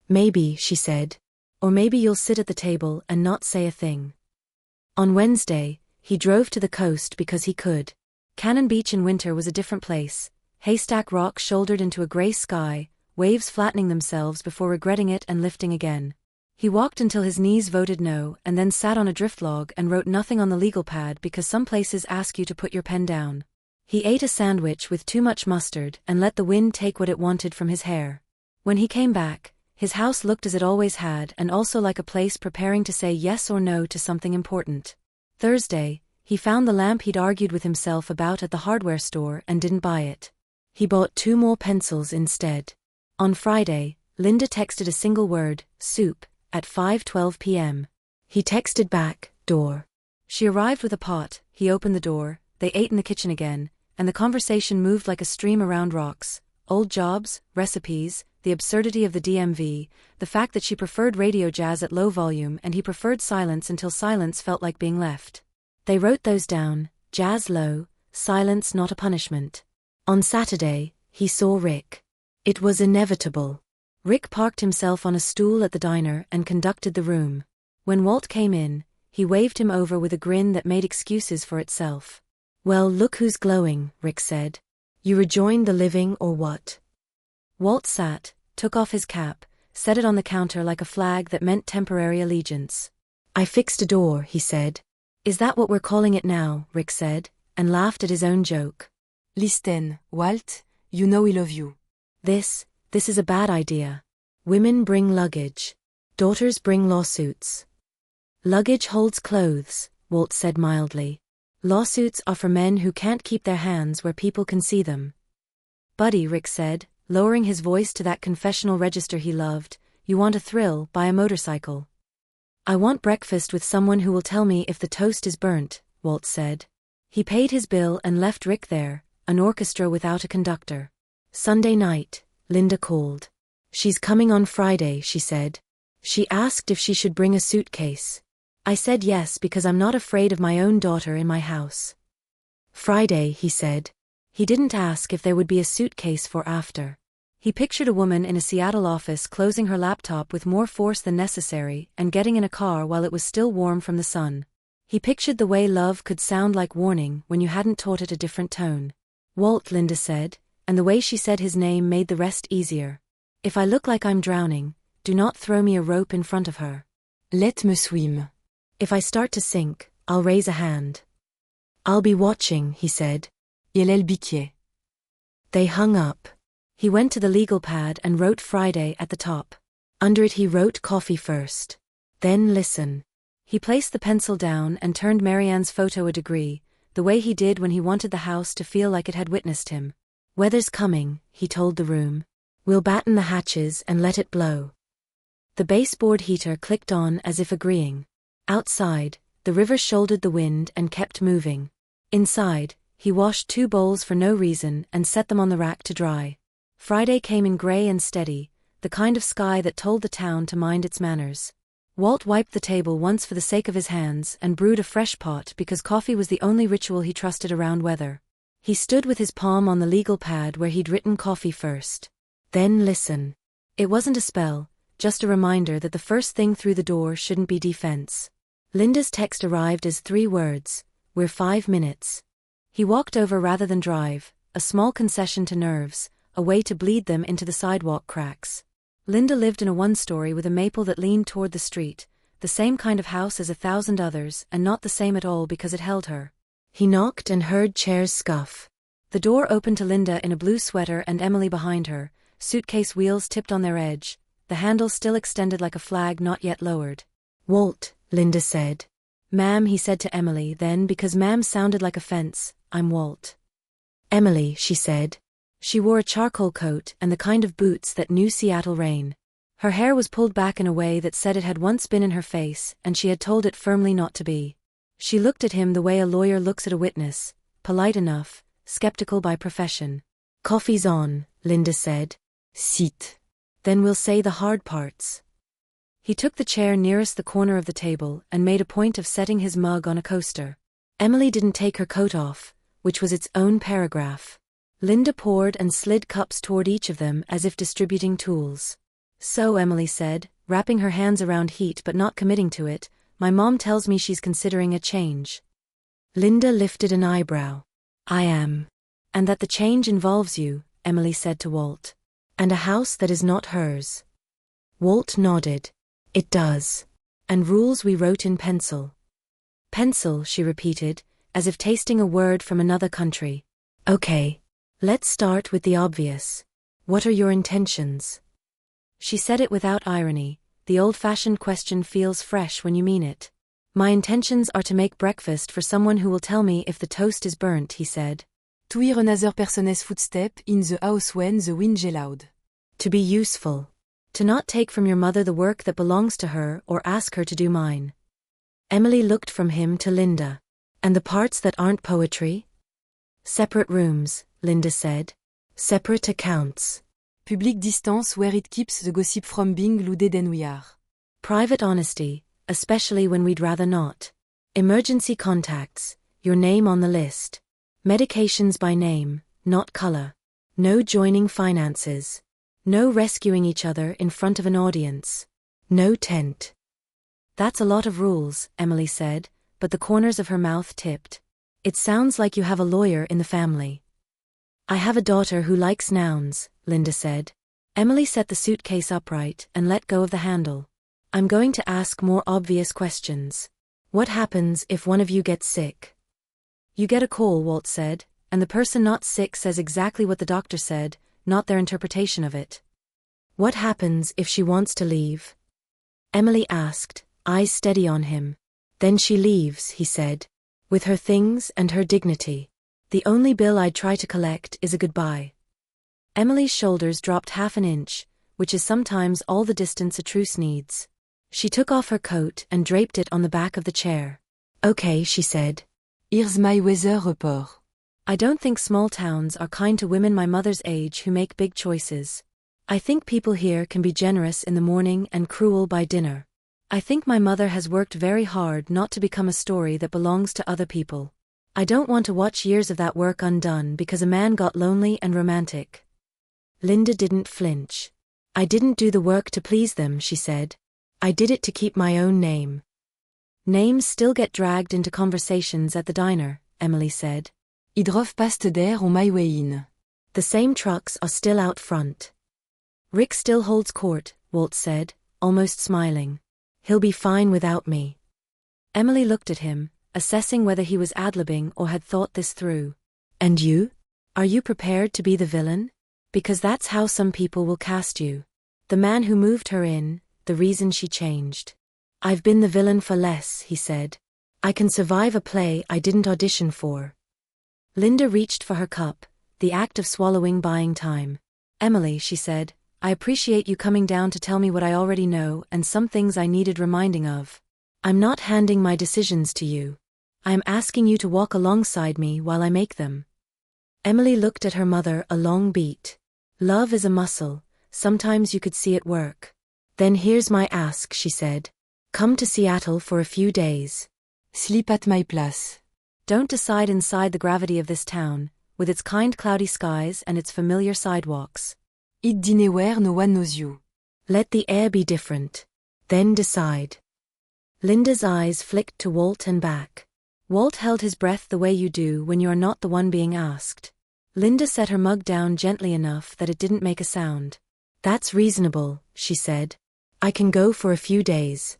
Maybe, she said. Or maybe you'll sit at the table and not say a thing. On Wednesday, he drove to the coast because he could. Cannon Beach in winter was a different place. Haystack Rock shouldered into a gray sky, waves flattening themselves before regretting it and lifting again. He walked until his knees voted no and then sat on a drift log and wrote nothing on the legal pad because some places ask you to put your pen down. He ate a sandwich with too much mustard and let the wind take what it wanted from his hair. When he came back, his house looked as it always had and also like a place preparing to say yes or no to something important. Thursday, he found the lamp he'd argued with himself about at the hardware store and didn't buy it. He bought 2 more pencils instead. On Friday, Linda texted a single word, soup, at 5:12 p.m. He texted back, door. She arrived with a pot, he opened the door, they ate in the kitchen again, and the conversation moved like a stream around rocks. Old jobs, recipes, the absurdity of the DMV, the fact that she preferred radio jazz at low volume and he preferred silence until silence felt like being left. They wrote those down, jazz low, silence not a punishment. On Saturday, he saw Rick. It was inevitable. Rick parked himself on a stool at the diner and conducted the room. When Walt came in, he waved him over with a grin that made excuses for itself. Well, look who's glowing, Rick said. You rejoined the living or what? Walt sat, took off his cap, set it on the counter like a flag that meant temporary allegiance. I fixed a door, he said. Is that what we're calling it now, Rick said, and laughed at his own joke. Listen, Walt, you know we love you. This is a bad idea. Women bring luggage. Daughters bring lawsuits. Luggage holds clothes, Walt said mildly. Lawsuits are for men who can't keep their hands where people can see them. Buddy, Rick said, lowering his voice to that confessional register he loved, you want a thrill, buy a motorcycle. I want breakfast with someone who will tell me if the toast is burnt, Walt said. He paid his bill and left Rick there, an orchestra without a conductor. Sunday night, Linda called. She's coming on Friday, she said. She asked if she should bring a suitcase. I said yes because I'm not afraid of my own daughter in my house. Friday, he said. He didn't ask if there would be a suitcase for after. He pictured a woman in a Seattle office closing her laptop with more force than necessary and getting in a car while it was still warm from the sun. He pictured the way love could sound like warning when you hadn't taught it a different tone. Walt, Linda said, and the way she said his name made the rest easier. If I look like I'm drowning, do not throw me a rope in front of her. Let me swim. If I start to sink, I'll raise a hand. I'll be watching, he said. Et elle biquait. They hung up. He went to the legal pad and wrote Friday at the top. Under it he wrote coffee first. Then listen. He placed the pencil down and turned Marianne's photo a degree, the way he did when he wanted the house to feel like it had witnessed him. Weather's coming, he told the room. We'll batten the hatches and let it blow. The baseboard heater clicked on as if agreeing. Outside, the river shouldered the wind and kept moving. Inside, he washed 2 bowls for no reason and set them on the rack to dry. Friday came in grey and steady, the kind of sky that told the town to mind its manners. Walt wiped the table once for the sake of his hands and brewed a fresh pot because coffee was the only ritual he trusted around weather. He stood with his palm on the legal pad where he'd written coffee first. Then listen. It wasn't a spell, just a reminder that the first thing through the door shouldn't be defense. Linda's text arrived as 3 words, "We're 5 minutes." He walked over rather than drive, a small concession to nerves, a way to bleed them into the sidewalk cracks. Linda lived in a 1-story with a maple that leaned toward the street, the same kind of house as 1,000 others and not the same at all because it held her. He knocked and heard chairs scuff. The door opened to Linda in a blue sweater and Emily behind her, suitcase wheels tipped on their edge, the handle still extended like a flag not yet lowered. "Walt," Linda said. "Ma'am," he said to Emily then because ma'am sounded like offense, "I'm Walt." "Emily," she said. She wore a charcoal coat and the kind of boots that knew Seattle rain. Her hair was pulled back in a way that said it had once been in her face and she had told it firmly not to be. She looked at him the way a lawyer looks at a witness, polite enough, skeptical by profession. "Coffee's on," Linda said. "Sit. Then we'll say the hard parts." He took the chair nearest the corner of the table and made a point of setting his mug on a coaster. Emily didn't take her coat off, which was its own paragraph. Linda poured and slid cups toward each of them as if distributing tools. "So," Emily said, wrapping her hands around heat but not committing to it, "my mom tells me she's considering a change." Linda lifted an eyebrow. "I am. And that the change involves you," Emily said to Walt. "And a house that is not hers." Walt nodded. "It does. And rules we wrote in pencil." "Pencil," she repeated, as if tasting a word from another country. "Okay. Let's start with the obvious. What are your intentions?" She said it without irony. The old-fashioned question feels fresh when you mean it. "My intentions are to make breakfast for someone who will tell me if the toast is burnt," he said. To hear another person's footstep in the house when the wind is loud. To be useful. To not take from your mother the work that belongs to her or ask her to do mine. Emily looked from him to Linda. "And the parts that aren't poetry?" "Separate rooms," Linda said. "Separate accounts." Public distance where it keeps the gossip from being louded and we are. "Private honesty, especially when we'd rather not." "Emergency contacts, your name on the list." "Medications by name, not color." "No joining finances." "No rescuing each other in front of an audience." "No tent." "That's a lot of rules," Emily said, but the corners of her mouth tipped. "It sounds like you have a lawyer in the family." "I have a daughter who likes nouns," Linda said. Emily set the suitcase upright and let go of the handle. "I'm going to ask more obvious questions. What happens if one of you gets sick?" "You get a call," Walt said, "and the person not sick says exactly what the doctor said, not their interpretation of it." "What happens if she wants to leave?" Emily asked, eyes steady on him. "Then she leaves," he said. "With her things and her dignity. The only bill I'd try to collect is a goodbye." Emily's shoulders dropped half an inch, which is sometimes all the distance a truce needs. She took off her coat and draped it on the back of the chair. "Okay," she said. "Here's my weather report." "I don't think small towns are kind to women my mother's age who make big choices. I think people here can be generous in the morning and cruel by dinner. I think my mother has worked very hard not to become a story that belongs to other people. I don't want to watch years of that work undone because a man got lonely and romantic." Linda didn't flinch. "I didn't do the work to please them," she said. "I did it to keep my own name." "Names still get dragged into conversations at the diner," Emily said. I drove past there on my way in. "The same trucks are still out front." "Rick still holds court," Walt said, almost smiling. "He'll be fine without me." Emily looked at him, assessing whether he was ad-libbing or had thought this through. And you? Are you prepared to be the villain? Because that's how some people will cast you. The man who moved her in, the reason she changed. I've been the villain for less, he said. I can survive a play I didn't audition for. Linda reached for her cup, the act of swallowing buying time. Emily, she said, I appreciate you coming down to tell me what I already know and some things I needed reminding of. I'm not handing my decisions to you. I am asking you to walk alongside me while I make them. Emily looked at her mother a long beat. Love is a muscle, sometimes you could see it work. Then here's my ask, she said. Come to Seattle for a few days. Sleep at my place. Don't decide inside the gravity of this town, with its kind cloudy skies and its familiar sidewalks. Eat dinner where no one knows you. Let the air be different. Then decide. Linda's eyes flicked to Walt and back. Walt held his breath the way you do when you are not the one being asked. Linda set her mug down gently enough that it didn't make a sound. That's reasonable, she said. I can go for a few days.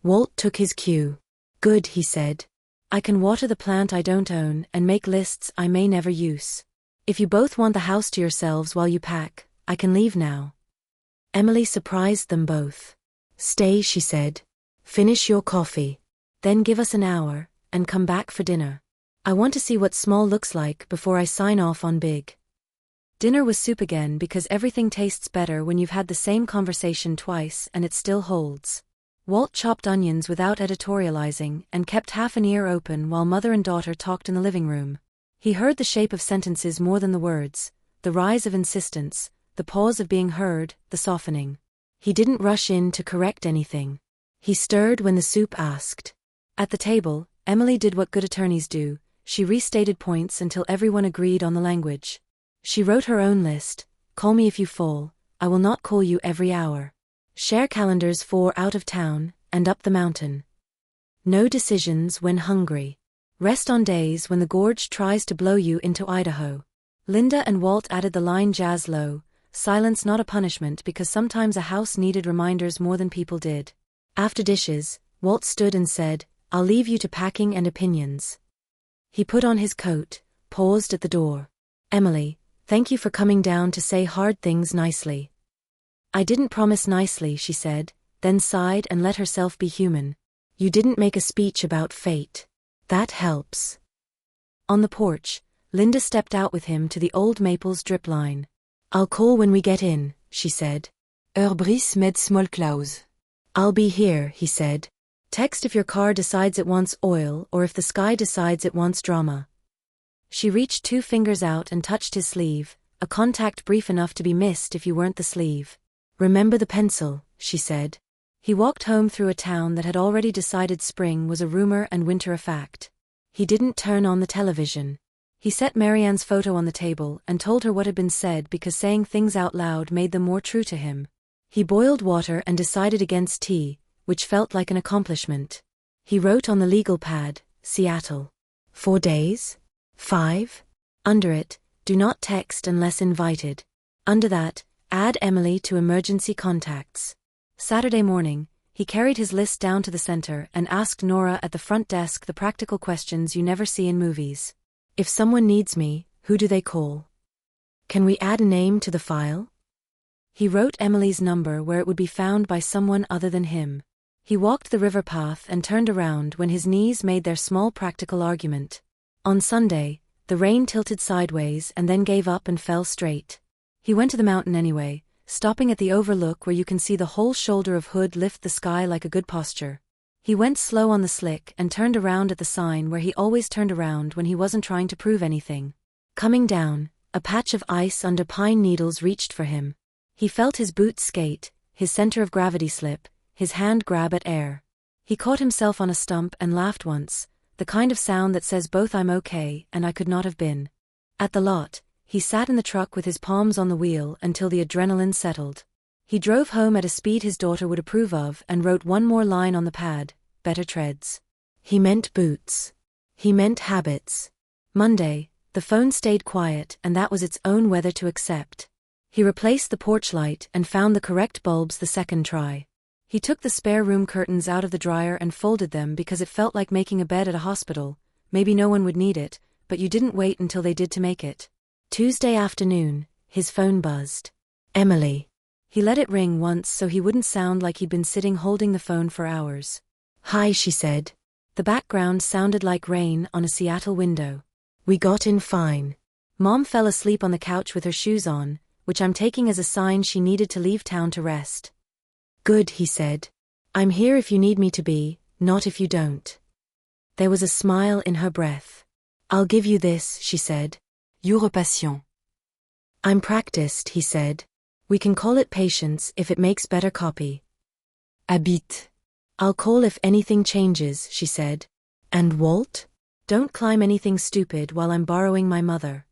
Walt took his cue. Good, he said. I can water the plant I don't own and make lists I may never use. If you both want the house to yourselves while you pack, I can leave now. Emily surprised them both. Stay, she said. Finish your coffee. Then give us an hour, and come back for dinner. I want to see what small looks like before I sign off on big. Dinner was soup again because everything tastes better when you've had the same conversation twice and it still holds. Walt chopped onions without editorializing and kept half an ear open while mother and daughter talked in the living room. He heard the shape of sentences more than the words, the rise of insistence, the pause of being heard, the softening. He didn't rush in to correct anything. He stirred when the soup asked. At the table, Emily did what good attorneys do. She restated points until everyone agreed on the language. She wrote her own list. Call me if you fall, I will not call you every hour. Share calendars for out of town, and up the mountain. No decisions when hungry. Rest on days when the gorge tries to blow you into Idaho. Linda and Walt added the line jazz low, silence not a punishment because sometimes a house needed reminders more than people did. After dishes, Walt stood and said, I'll leave you to packing and opinions. He put on his coat, paused at the door. Emily, thank you for coming down to say hard things nicely. I didn't promise nicely, she said, then sighed and let herself be human. You didn't make a speech about fate. That helps. On the porch, Linda stepped out with him to the old maples drip line. I'll call when we get in, she said. Brise med small clause. I'll be here, he said. Text if your car decides it wants oil or if the sky decides it wants drama. She reached 2 fingers out and touched his sleeve, a contact brief enough to be missed if you weren't the sleeve. Remember the pencil, she said. He walked home through a town that had already decided spring was a rumor and winter a fact. He didn't turn on the television. He set Marianne's photo on the table and told her what had been said because saying things out loud made them more true to him. He boiled water and decided against tea, which felt like an accomplishment. He wrote on the legal pad, Seattle. 4 days? 5? Under it, do not text unless invited. Under that, add Emily to emergency contacts. Saturday morning, he carried his list down to the center and asked Nora at the front desk the practical questions you never see in movies. If someone needs me, who do they call? Can we add a name to the file? He wrote Emily's number where it would be found by someone other than him. He walked the river path and turned around when his knees made their small practical argument. On Sunday, the rain tilted sideways and then gave up and fell straight. He went to the mountain anyway, stopping at the overlook where you can see the whole shoulder of Hood lift the sky like a good posture. He went slow on the slick and turned around at the sign where he always turned around when he wasn't trying to prove anything. Coming down, a patch of ice under pine needles reached for him. He felt his boots skate, his center of gravity slip, his hand grab at air. He caught himself on a stump and laughed once, the kind of sound that says both I'm okay and I could not have been. At the lot, he sat in the truck with his palms on the wheel until the adrenaline settled. He drove home at a speed his daughter would approve of and wrote one more line on the pad, better treads. He meant boots. He meant habits. Monday, the phone stayed quiet and that was its own weather to accept. He replaced the porch light and found the correct bulbs the second try. He took the spare room curtains out of the dryer and folded them because it felt like making a bed at a hospital. Maybe no one would need it, but you didn't wait until they did to make it. Tuesday afternoon, his phone buzzed. Emily. He let it ring once so he wouldn't sound like he'd been sitting holding the phone for hours. Hi, she said. The background sounded like rain on a Seattle window. We got in fine. Mom fell asleep on the couch with her shoes on, which I'm taking as a sign she needed to leave town to rest. Good, he said. I'm here if you need me to be, not if you don't. There was a smile in her breath. I'll give you this, she said. You're patient. I'm practiced, he said. We can call it patience if it makes better copy. Habite. I'll call if anything changes, she said. And Walt? Don't climb anything stupid while I'm borrowing my mother.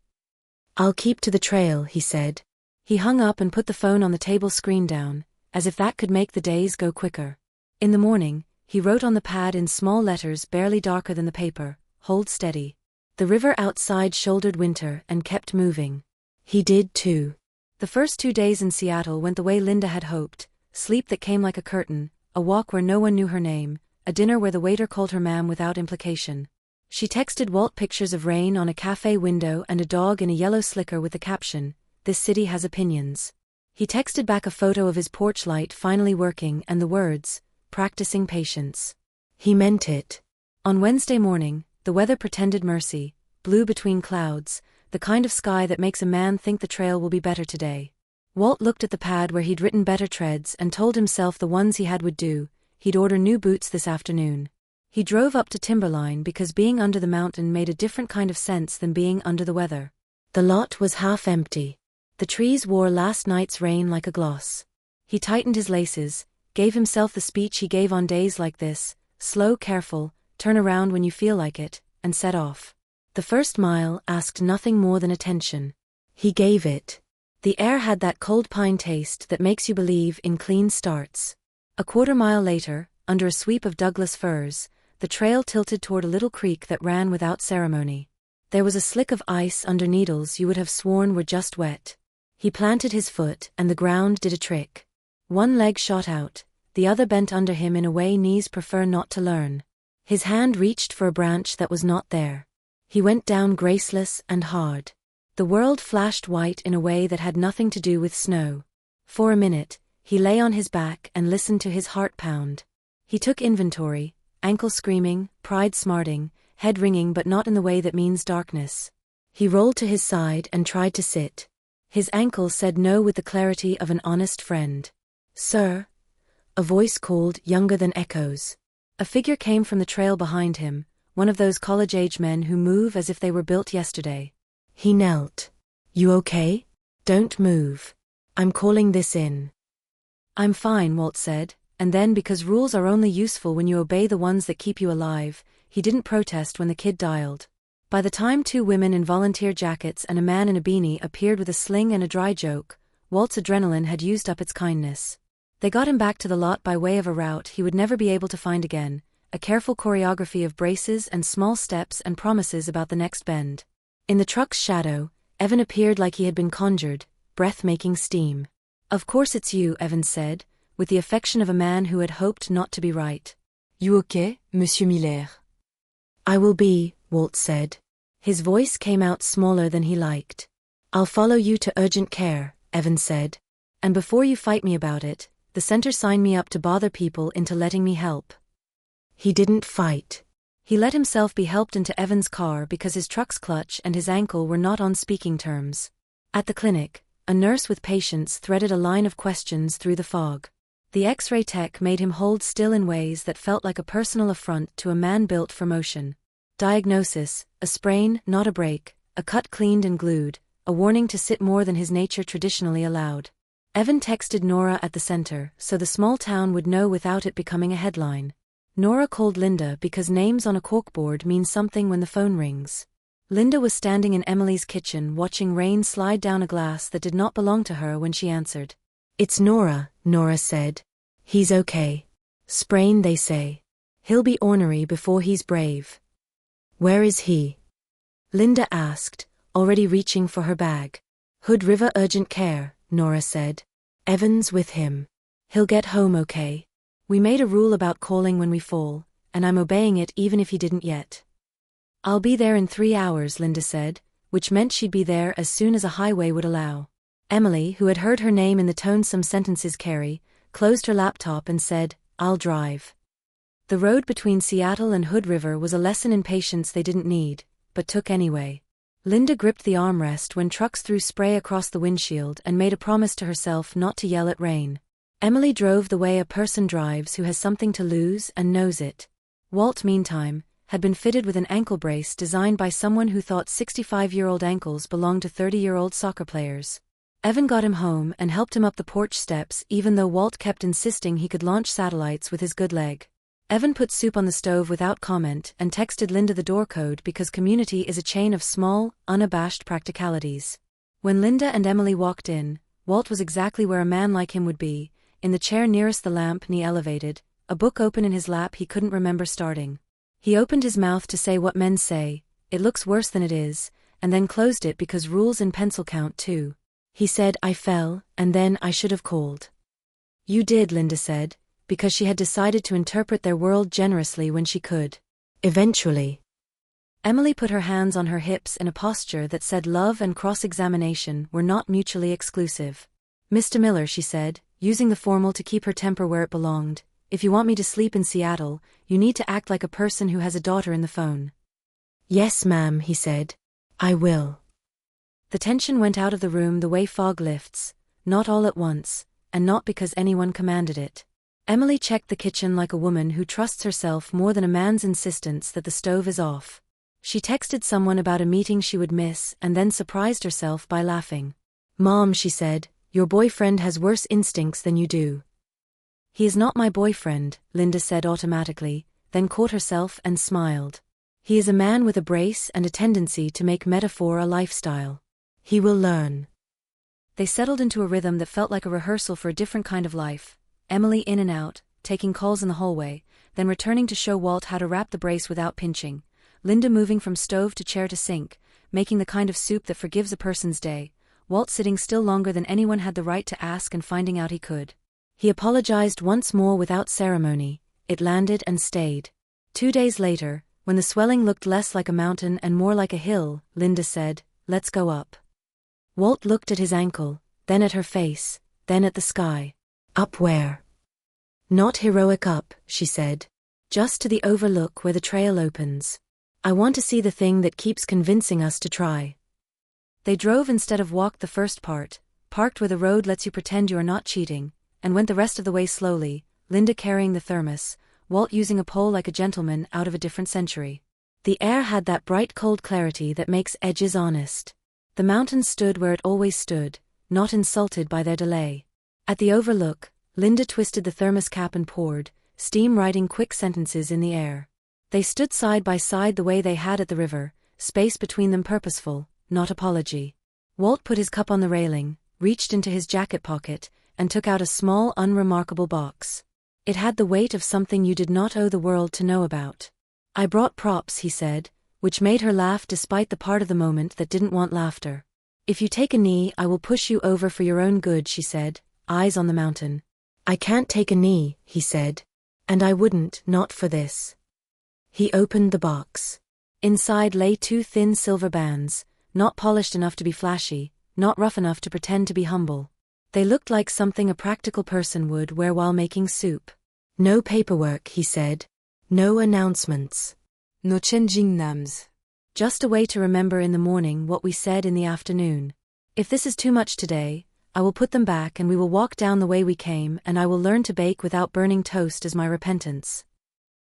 I'll keep to the trail, he said. He hung up and put the phone on the table screen down, as if that could make the days go quicker. In the morning, he wrote on the pad in small letters barely darker than the paper, hold steady. The river outside shouldered winter and kept moving. He did too. The first 2 days in Seattle went the way Linda had hoped, sleep that came like a curtain, a walk where no one knew her name, a dinner where the waiter called her ma'am without implication. She texted Walt pictures of rain on a cafe window and a dog in a yellow slicker with the caption, "This city has opinions." He texted back a photo of his porch light finally working and the words, "Practicing patience." He meant it. On Wednesday morning, the weather pretended mercy, blue between clouds, the kind of sky that makes a man think the trail will be better today. Walt looked at the pad where he'd written better treads and told himself the ones he had would do. He'd order new boots this afternoon. He drove up to Timberline because being under the mountain made a different kind of sense than being under the weather. The lot was half empty. The trees wore last night's rain like a gloss. He tightened his laces, gave himself the speech he gave on days like this, slow, careful, turn around when you feel like it, and set off. The first mile asked nothing more than attention. He gave it. The air had that cold pine taste that makes you believe in clean starts. A quarter-mile later, under a sweep of Douglas firs, the trail tilted toward a little creek that ran without ceremony. There was a slick of ice under needles you would have sworn were just wet. He planted his foot and the ground did a trick. One leg shot out, the other bent under him in a way knees prefer not to learn. His hand reached for a branch that was not there. He went down graceless and hard. The world flashed white in a way that had nothing to do with snow. For a minute, he lay on his back and listened to his heart pound. He took inventory, ankle screaming, pride smarting, head ringing but not in the way that means darkness. He rolled to his side and tried to sit. His ankle said no with the clarity of an honest friend. "Sir?" A voice called, younger than echoes. A figure came from the trail behind him, one of those college-age men who move as if they were built yesterday. He knelt. "You okay? Don't move. I'm calling this in." "I'm fine," Walt said, and then because rules are only useful when you obey the ones that keep you alive, he didn't protest when the kid dialed. By the time 2 women in volunteer jackets and a man in a beanie appeared with a sling and a dry joke, Walt's adrenaline had used up its kindness. They got him back to the lot by way of a route he would never be able to find again, a careful choreography of braces and small steps and promises about the next bend. In the truck's shadow, Evan appeared like he had been conjured, breath-making steam. "Of course it's you," Evan said, with the affection of a man who had hoped not to be right. You okay, Monsieur Miller? "I will be," Walt said. His voice came out smaller than he liked. "I'll follow you to urgent care," Evan said. "And before you fight me about it, the center signed me up to bother people into letting me help." He didn't fight. He let himself be helped into Evan's car because his truck's clutch and his ankle were not on speaking terms. At the clinic, a nurse with patients threaded a line of questions through the fog. The X-ray tech made him hold still in ways that felt like a personal affront to a man built for motion. Diagnosis: a sprain, not a break, a cut cleaned and glued, a warning to sit more than his nature traditionally allowed. Evan texted Nora at the center so the small town would know without it becoming a headline. Nora called Linda because names on a corkboard mean something when the phone rings. Linda was standing in Emily's kitchen watching rain slide down a glass that did not belong to her when she answered. "It's Nora," Nora said. "He's okay. Sprain, they say. He'll be ornery before he's brave." "Where is he?" Linda asked, already reaching for her bag. "Hood River Urgent Care," Nora said. "Evan's with him. He'll get home okay." We made a rule about calling when we fall, and I'm obeying it even if he didn't yet. I'll be there in 3 hours, Linda said, which meant she'd be there as soon as a highway would allow. Emily, who had heard her name in the tone some sentences carry, closed her laptop and said, I'll drive. The road between Seattle and Hood River was a lesson in patience they didn't need, but took anyway. Linda gripped the armrest when trucks threw spray across the windshield and made a promise to herself not to yell at rain. Emily drove the way a person drives who has something to lose and knows it. Walt, meantime, had been fitted with an ankle brace designed by someone who thought 65-year-old ankles belonged to 30-year-old soccer players. Evan got him home and helped him up the porch steps even though Walt kept insisting he could launch satellites with his good leg. Evan put soup on the stove without comment and texted Linda the door code because community is a chain of small, unabashed practicalities. When Linda and Emily walked in, Walt was exactly where a man like him would be, in the chair nearest the lamp knee elevated, a book open in his lap he couldn't remember starting. He opened his mouth to say what men say, it looks worse than it is, and then closed it because rules in pencil count too. He said, I fell, and then I should have called. You did, Linda said, because she had decided to interpret their world generously when she could. Eventually. Emily put her hands on her hips in a posture that said love and cross-examination were not mutually exclusive. Mr. Miller, she said, using the formal to keep her temper where it belonged, if you want me to sleep in Seattle, you need to act like a person who has a daughter in the phone. Yes, ma'am, he said. I will. The tension went out of the room the way fog lifts, not all at once, and not because anyone commanded it. Emily checked the kitchen like a woman who trusts herself more than a man's insistence that the stove is off. She texted someone about a meeting she would miss and then surprised herself by laughing. Mom, she said, your boyfriend has worse instincts than you do. He is not my boyfriend, Linda said automatically, then caught herself and smiled. He is a man with a brace and a tendency to make metaphor a lifestyle. He will learn. They settled into a rhythm that felt like a rehearsal for a different kind of life, Emily in and out, taking calls in the hallway, then returning to show Walt how to wrap the brace without pinching, Linda moving from stove to chair to sink, making the kind of soup that forgives a person's day, Walt sitting still longer than anyone had the right to ask and finding out he could. He apologized once more without ceremony, it landed and stayed. 2 days later, when the swelling looked less like a mountain and more like a hill, Linda said, let's go up. Walt looked at his ankle, then at her face, then at the sky. Up where? Not heroic up, she said. Just to the overlook where the trail opens. I want to see the thing that keeps convincing us to try. They drove instead of walked the first part, parked where the road lets you pretend you are not cheating, and went the rest of the way slowly, Linda carrying the thermos, Walt using a pole like a gentleman out of a different century. The air had that bright cold clarity that makes edges honest. The mountains stood where it always stood, not insulted by their delay. At the overlook, Linda twisted the thermos cap and poured, steam writing quick sentences in the air. They stood side by side the way they had at the river, space between them purposeful, not apology. Walt put his cup on the railing, reached into his jacket pocket, and took out a small unremarkable box. It had the weight of something you did not owe the world to know about. I brought props, he said, which made her laugh despite the part of the moment that didn't want laughter. If you take a knee, I will push you over for your own good, she said, eyes on the mountain. I can't take a knee, he said. And I wouldn't, not for this. He opened the box. Inside lay 2 thin silver bands, not polished enough to be flashy, not rough enough to pretend to be humble. They looked like something a practical person would wear while making soup. No paperwork, he said. No announcements. No changing names. Just a way to remember in the morning what we said in the afternoon. If this is too much today, I will put them back and we will walk down the way we came and I will learn to bake without burning toast as my repentance.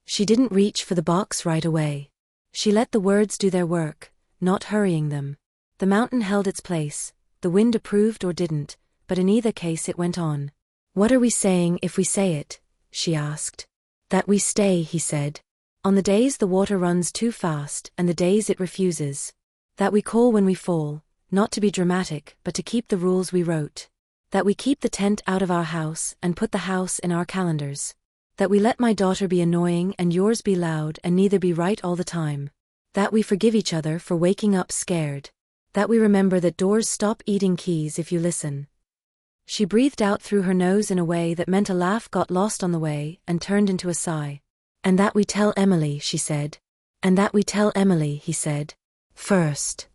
She didn't reach for the box right away. She let the words do their work, not hurrying them. The mountain held its place, the wind approved or didn't, but in either case it went on. What are we saying if we say it? She asked. That we stay, he said. On the days the water runs too fast and the days it refuses. That we call when we fall, not to be dramatic but to keep the rules we wrote. That we keep the tent out of our house and put the house in our calendars. That we let my daughter be annoying and yours be loud and neither be right all the time. That we forgive each other for waking up scared. That we remember that doors stop eating keys if you listen. She breathed out through her nose in a way that meant a laugh got lost on the way and turned into a sigh. And that we tell Emily, she said. And that we tell Emily, he said. First.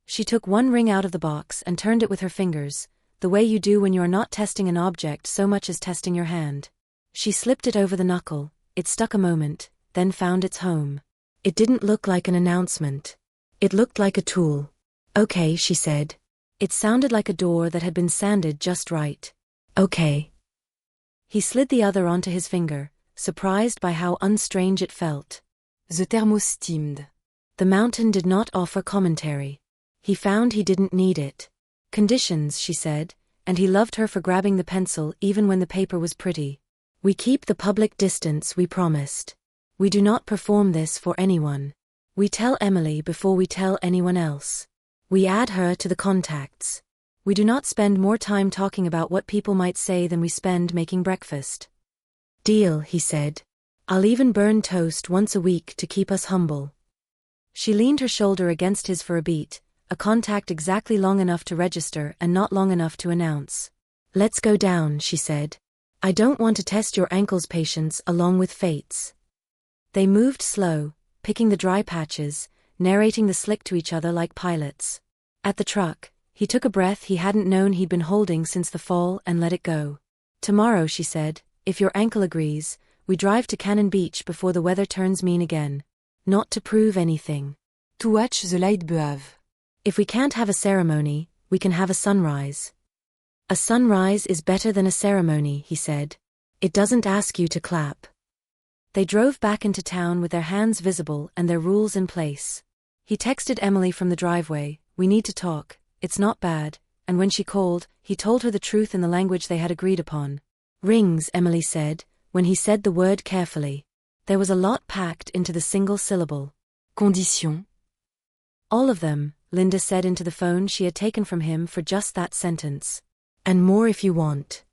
She took one ring out of the box and turned it with her fingers, the way you do when you are not testing an object so much as testing your hand. She slipped it over the knuckle, it stuck a moment, then found its home. It didn't look like an announcement. It looked like a tool. Okay, she said. It sounded like a door that had been sanded just right. Okay. He slid the other onto his finger, surprised by how unstrange it felt. The thermos steamed. The mountain did not offer commentary. He found he didn't need it. Conditions, she said, and he loved her for grabbing the pencil even when the paper was pretty. We keep the public distance we promised. We do not perform this for anyone. We tell Emily before we tell anyone else. We add her to the contacts. We do not spend more time talking about what people might say than we spend making breakfast. Deal, he said. I'll even burn toast once a week to keep us humble. She leaned her shoulder against his for a beat, a contact exactly long enough to register and not long enough to announce. Let's go down, she said. I don't want to test your ankles' patience along with Fate's. They moved slow, picking the dry patches, narrating the slick to each other like pilots. At the truck, he took a breath he hadn't known he'd been holding since the fall and let it go. Tomorrow, she said, if your ankle agrees, we drive to Cannon Beach before the weather turns mean again. Not to prove anything. To watch the light behave. If we can't have a ceremony, we can have a sunrise. A sunrise is better than a ceremony, he said. It doesn't ask you to clap. They drove back into town with their hands visible and their rules in place. He texted Emily from the driveway, we need to talk, it's not bad, and when she called, he told her the truth in the language they had agreed upon. Rings, Emily said, when he said the word carefully. There was a lot packed into the single syllable. Condition. All of them, Linda said into the phone she had taken from him for just that sentence. And more if you want.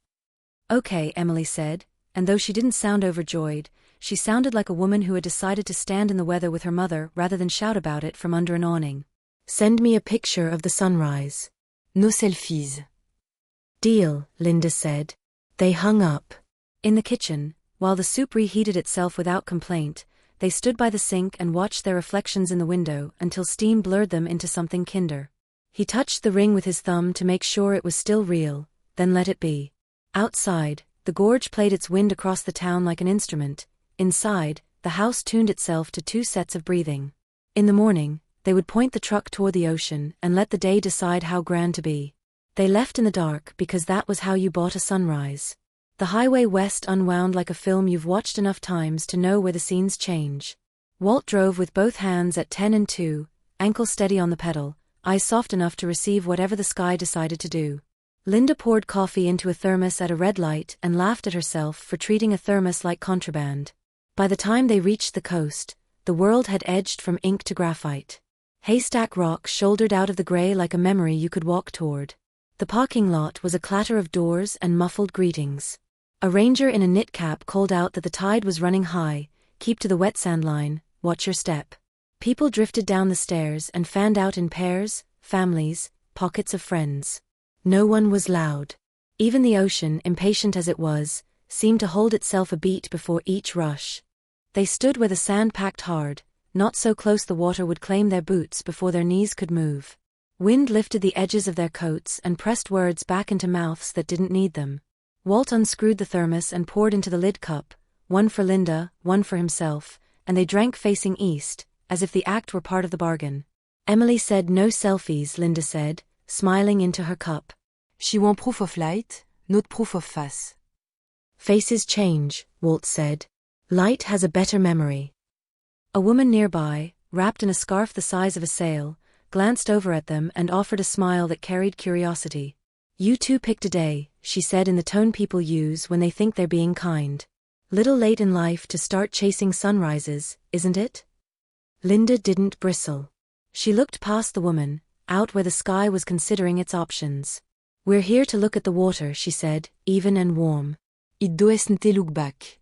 Okay, Emily said, and though she didn't sound overjoyed, she sounded like a woman who had decided to stand in the weather with her mother rather than shout about it from under an awning. Send me a picture of the sunrise. No selfies. Deal, Linda said. They hung up. In the kitchen, while the soup reheated itself without complaint, they stood by the sink and watched their reflections in the window until steam blurred them into something kinder. He touched the ring with his thumb to make sure it was still real, then let it be. Outside, the gorge played its wind across the town like an instrument. Inside, the house tuned itself to 2 sets of breathing. In the morning, they would point the truck toward the ocean and let the day decide how grand to be. They left in the dark because that was how you bought a sunrise. The highway west unwound like a film you've watched enough times to know where the scenes change. Walt drove with both hands at 10 and 2, ankle steady on the pedal, eyes soft enough to receive whatever the sky decided to do. Linda poured coffee into a thermos at a red light and laughed at herself for treating a thermos like contraband. By the time they reached the coast, the world had edged from ink to graphite. Haystack Rock shouldered out of the gray like a memory you could walk toward. The parking lot was a clatter of doors and muffled greetings. A ranger in a knit cap called out that the tide was running high, keep to the wet sand line, watch your step. People drifted down the stairs and fanned out in pairs, families, pockets of friends. No one was loud. Even the ocean, impatient as it was, seemed to hold itself a beat before each rush. They stood where the sand packed hard, not so close the water would claim their boots before their knees could move. Wind lifted the edges of their coats and pressed words back into mouths that didn't need them. Walt unscrewed the thermos and poured into the lid cup, one for Linda, one for himself, and they drank facing east, as if the act were part of the bargain. Emily said no selfies, Linda said, smiling into her cup. She want proof of light, not proof of face. Faces change, Walt said. Light has a better memory. A woman nearby, wrapped in a scarf the size of a sail, glanced over at them and offered a smile that carried curiosity. You two picked a day, she said in the tone people use when they think they're being kind. Little late in life to start chasing sunrises, isn't it? Linda didn't bristle. She looked past the woman, out where the sky was considering its options. We're here to look at the water, she said, even and warm. It doesn't look back.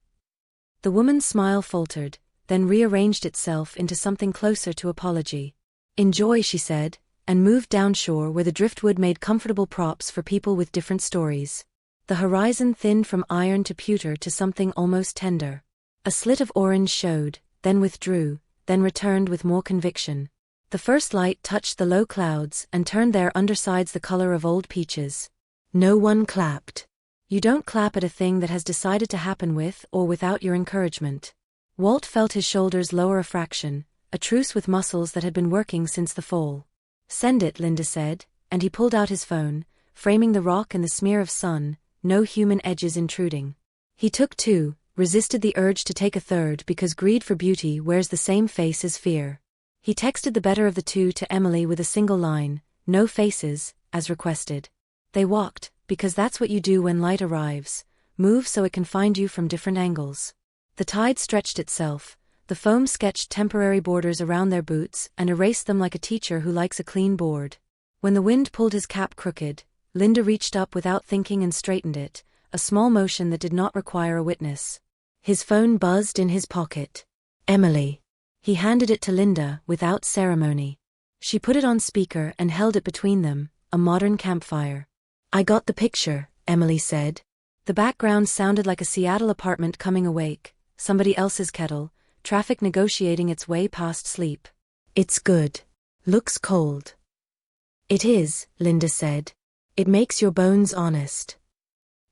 The woman's smile faltered, then rearranged itself into something closer to apology. Enjoy, she said, and moved downshore where the driftwood made comfortable props for people with different stories. The horizon thinned from iron to pewter to something almost tender. A slit of orange showed, then withdrew, then returned with more conviction. The first light touched the low clouds and turned their undersides the color of old peaches. No one clapped. You don't clap at a thing that has decided to happen with or without your encouragement. Walt felt his shoulders lower a fraction, a truce with muscles that had been working since the fall. "Send it," Linda said, and he pulled out his phone, framing the rock and the smear of sun, no human edges intruding. He took two, resisted the urge to take a third because greed for beauty wears the same face as fear. He texted the better of the two to Emily with a single line, "No faces," as requested. They walked, because that's what you do when light arrives, move so it can find you from different angles. The tide stretched itself, the foam sketched temporary borders around their boots and erased them like a teacher who likes a clean board. When the wind pulled his cap crooked, Linda reached up without thinking and straightened it, a small motion that did not require a witness. His phone buzzed in his pocket. "Emily." He handed it to Linda without ceremony. She put it on speaker and held it between them, a modern campfire. "I got the picture," Emily said. The background sounded like a Seattle apartment coming awake, somebody else's kettle, traffic negotiating its way past sleep. "It's good. Looks cold." "It is," Linda said. "It makes your bones honest."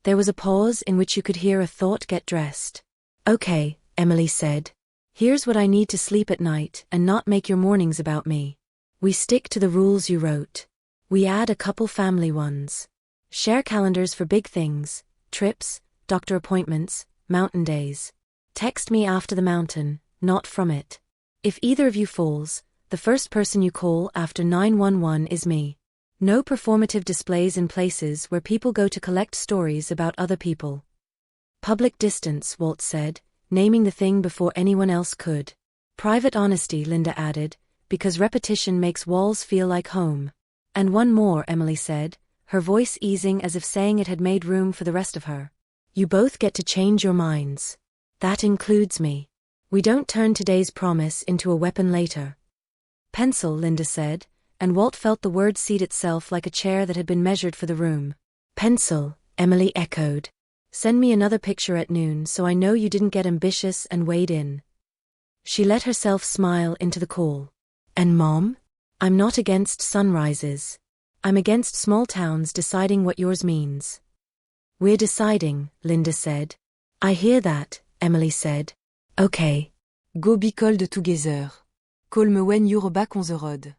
There was a pause in which you could hear a thought get dressed. "Okay," Emily said. "Here's what I need to sleep at night and not make your mornings about me. We stick to the rules you wrote. We add a couple family ones. Share calendars for big things, trips, doctor appointments, mountain days. Text me after the mountain, not from it. If either of you falls, the first person you call after 911 is me. No performative displays in places where people go to collect stories about other people." "Public distance," Walt said, naming the thing before anyone else could. "Private honesty," Linda added, "because repetition makes walls feel like home." "And one more," Emily said, her voice easing as if saying it had made room for the rest of her. "You both get to change your minds. That includes me. We don't turn today's promise into a weapon later." "Pencil," Linda said, and Walt felt the word seat itself like a chair that had been measured for the room. "Pencil," Emily echoed. "Send me another picture at noon so I know you didn't get ambitious and wade in." She let herself smile into the call. "And Mom? I'm not against sunrises. I'm against small towns deciding what yours means." "We're deciding," Linda said. "I hear that," Emily said. "Okay. Go be called together. Call me when you're back on the road."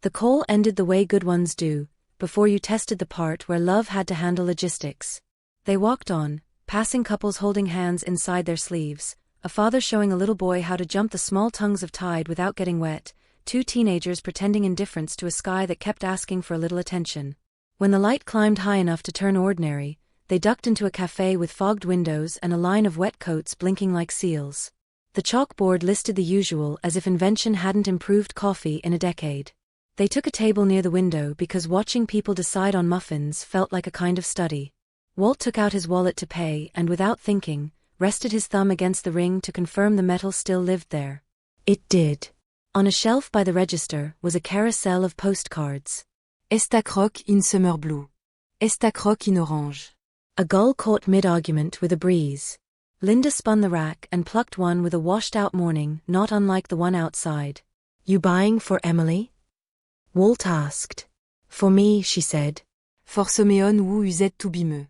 The call ended the way good ones do, before you tested the part where love had to handle logistics. They walked on, passing couples holding hands inside their sleeves, a father showing a little boy how to jump the small tongues of tide without getting wet, two teenagers pretending indifference to a sky that kept asking for a little attention. When the light climbed high enough to turn ordinary, they ducked into a cafe with fogged windows and a line of wet coats blinking like seals. The chalkboard listed the usual as if invention hadn't improved coffee in a decade. They took a table near the window because watching people decide on muffins felt like a kind of study. Walt took out his wallet to pay and without thinking, rested his thumb against the ring to confirm the metal still lived there. It did. On a shelf by the register was a carousel of postcards. Estacroc in summer blue. Estacroc in orange. A gull caught mid-argument with a breeze. Linda spun the rack and plucked one with a washed-out morning not unlike the one outside. "You buying for Emily?" Walt asked. "For me," she said. Forcemeon ou usette to bimeux.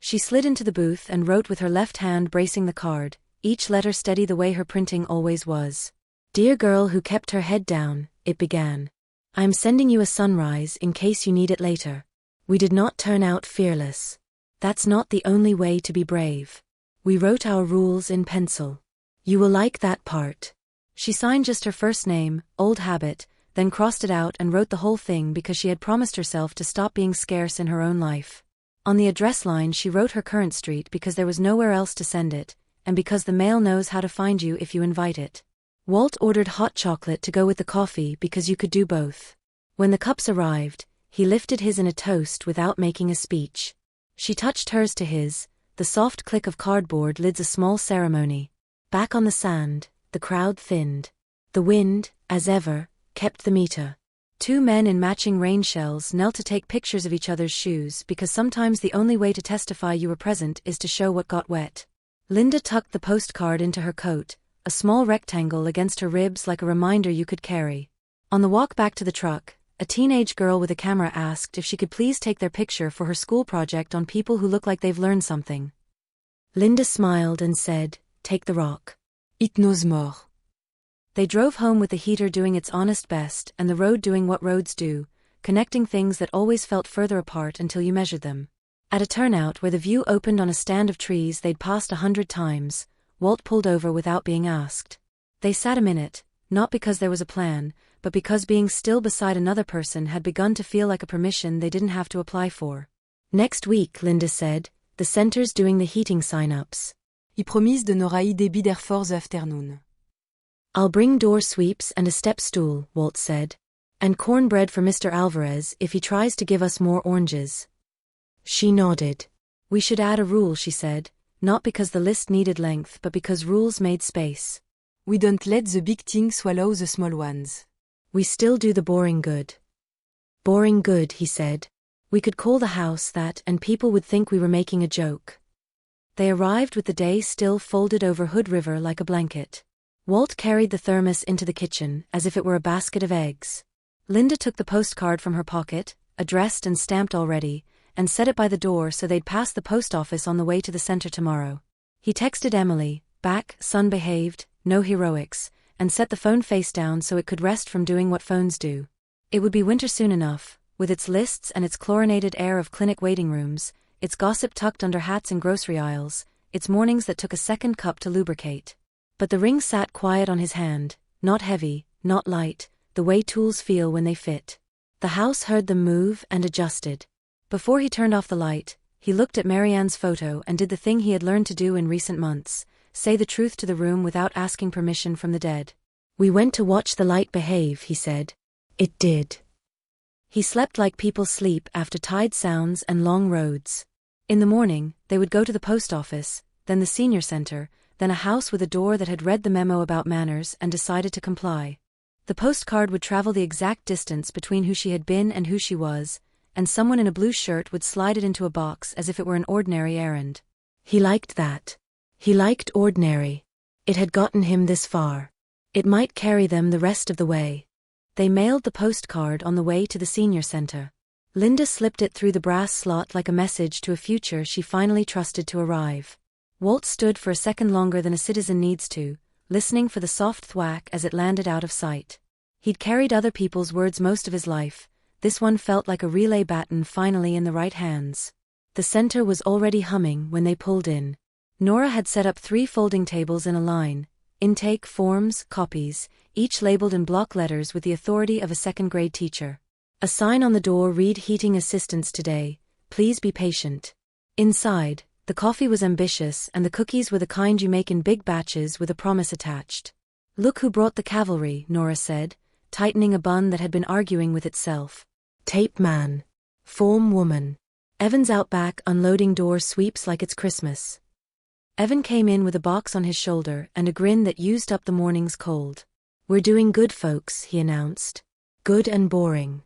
She slid into the booth and wrote with her left hand bracing the card, each letter steady the way her printing always was. "Dear girl who kept her head down," it began. "I'm sending you a sunrise in case you need it later. We did not turn out fearless. That's not the only way to be brave. We wrote our rules in pencil. You will like that part." She signed just her first name, old habit, then crossed it out and wrote the whole thing because she had promised herself to stop being scarce in her own life. On the address line she wrote her current street because there was nowhere else to send it, and because the mail knows how to find you if you invite it. Walt ordered hot chocolate to go with the coffee because you could do both. When the cups arrived, he lifted his in a toast without making a speech. She touched hers to his, the soft click of cardboard lids a small ceremony. Back on the sand, the crowd thinned. The wind, as ever, kept the meter. Two men in matching rain shells knelt to take pictures of each other's shoes because sometimes the only way to testify you were present is to show what got wet. Linda tucked the postcard into her coat, a small rectangle against her ribs like a reminder you could carry. On the walk back to the truck, a teenage girl with a camera asked if she could please take their picture for her school project on people who look like they've learned something. Linda smiled and said, "Take the rock." It knows more. They drove home with the heater doing its honest best and the road doing what roads do, connecting things that always felt further apart until you measured them. At a turnout where the view opened on a stand of trees they'd passed 100 times, Walt pulled over without being asked. They sat a minute, not because there was a plan, but because being still beside another person had begun to feel like a permission they didn't have to apply for. "Next week," Linda said, "the center's doing the heating sign-ups. I promise de n'aura i débit d'air fort the afternoon." "I'll bring door sweeps and a step stool," Walt said. "And cornbread for Mr. Alvarez if he tries to give us more oranges." She nodded. "We should add a rule," she said, not because the list needed length but because rules made space. We don't let the big things swallow the small ones. "We still do the boring good." "Boring good," he said. "We could call the house that and people would think we were making a joke." They arrived with the day still folded over Hood River like a blanket. Walt carried the thermos into the kitchen as if it were a basket of eggs. Linda took the postcard from her pocket, addressed and stamped already, and set it by the door so they'd pass the post office on the way to the center tomorrow. He texted Emily, back, "Son behaved, no heroics," and set the phone face down so it could rest from doing what phones do. It would be winter soon enough, with its lists and its chlorinated air of clinic waiting rooms, its gossip tucked under hats in grocery aisles, its mornings that took a second cup to lubricate. But the ring sat quiet on his hand, not heavy, not light, the way tools feel when they fit. The house heard them move and adjusted. Before he turned off the light, he looked at Marianne's photo and did the thing he had learned to do in recent months, say the truth to the room without asking permission from the dead. "We went to watch the light behave," he said. "It did." He slept like people sleep after tide sounds and long roads. In the morning, they would go to the post office, then the senior center, then a house with a door that had read the memo about manners and decided to comply. The postcard would travel the exact distance between who she had been and who she was, and someone in a blue shirt would slide it into a box as if it were an ordinary errand. He liked that. He liked ordinary. It had gotten him this far. It might carry them the rest of the way. They mailed the postcard on the way to the senior center. Linda slipped it through the brass slot like a message to a future she finally trusted to arrive. Walt stood for a second longer than a citizen needs to, listening for the soft thwack as it landed out of sight. He'd carried other people's words most of his life. This one felt like a relay baton finally in the right hands. The center was already humming when they pulled in. Nora had set up 3 folding tables in a line, intake, forms, copies, each labeled in block letters with the authority of a second-grade teacher. A sign on the door read, "Heating assistance today, please be patient." Inside, the coffee was ambitious and the cookies were the kind you make in big batches with a promise attached. "Look who brought the cavalry," Nora said, tightening a bun that had been arguing with itself. "Tape man. Form woman. Evan's out back unloading door sweeps like it's Christmas." Evan came in with a box on his shoulder and a grin that used up the morning's cold. "We're doing good, folks," he announced. "Good and boring."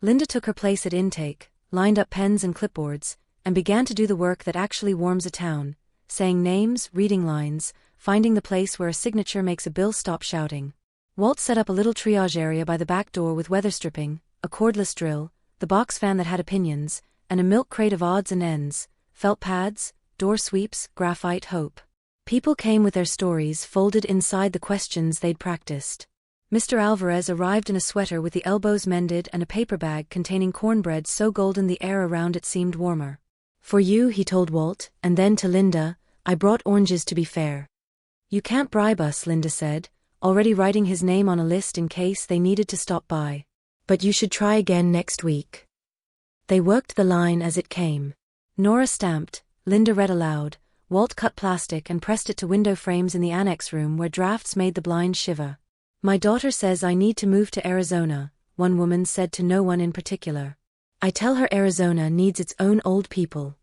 Linda took her place at intake, lined up pens and clipboards, and began to do the work that actually warms a town, saying names, reading lines, finding the place where a signature makes a bill stop shouting. Walt set up a little triage area by the back door with weather stripping, a cordless drill, the box fan that had opinions, and a milk crate of odds and ends, felt pads, door sweeps, graphite hope. People came with their stories folded inside the questions they'd practiced. Mr. Alvarez arrived in a sweater with the elbows mended and a paper bag containing cornbread so golden the air around it seemed warmer. "For you," he told Walt, and then to Linda, "I brought oranges to be fair." "You can't bribe us," Linda said, already writing his name on a list in case they needed to stop by. "But you should try again next week." They worked the line as it came. Nora stamped, Linda read aloud, Walt cut plastic and pressed it to window frames in the annex room where drafts made the blinds shiver. "My daughter says I need to move to Arizona," one woman said to no one in particular. "I tell her Arizona needs its own old people."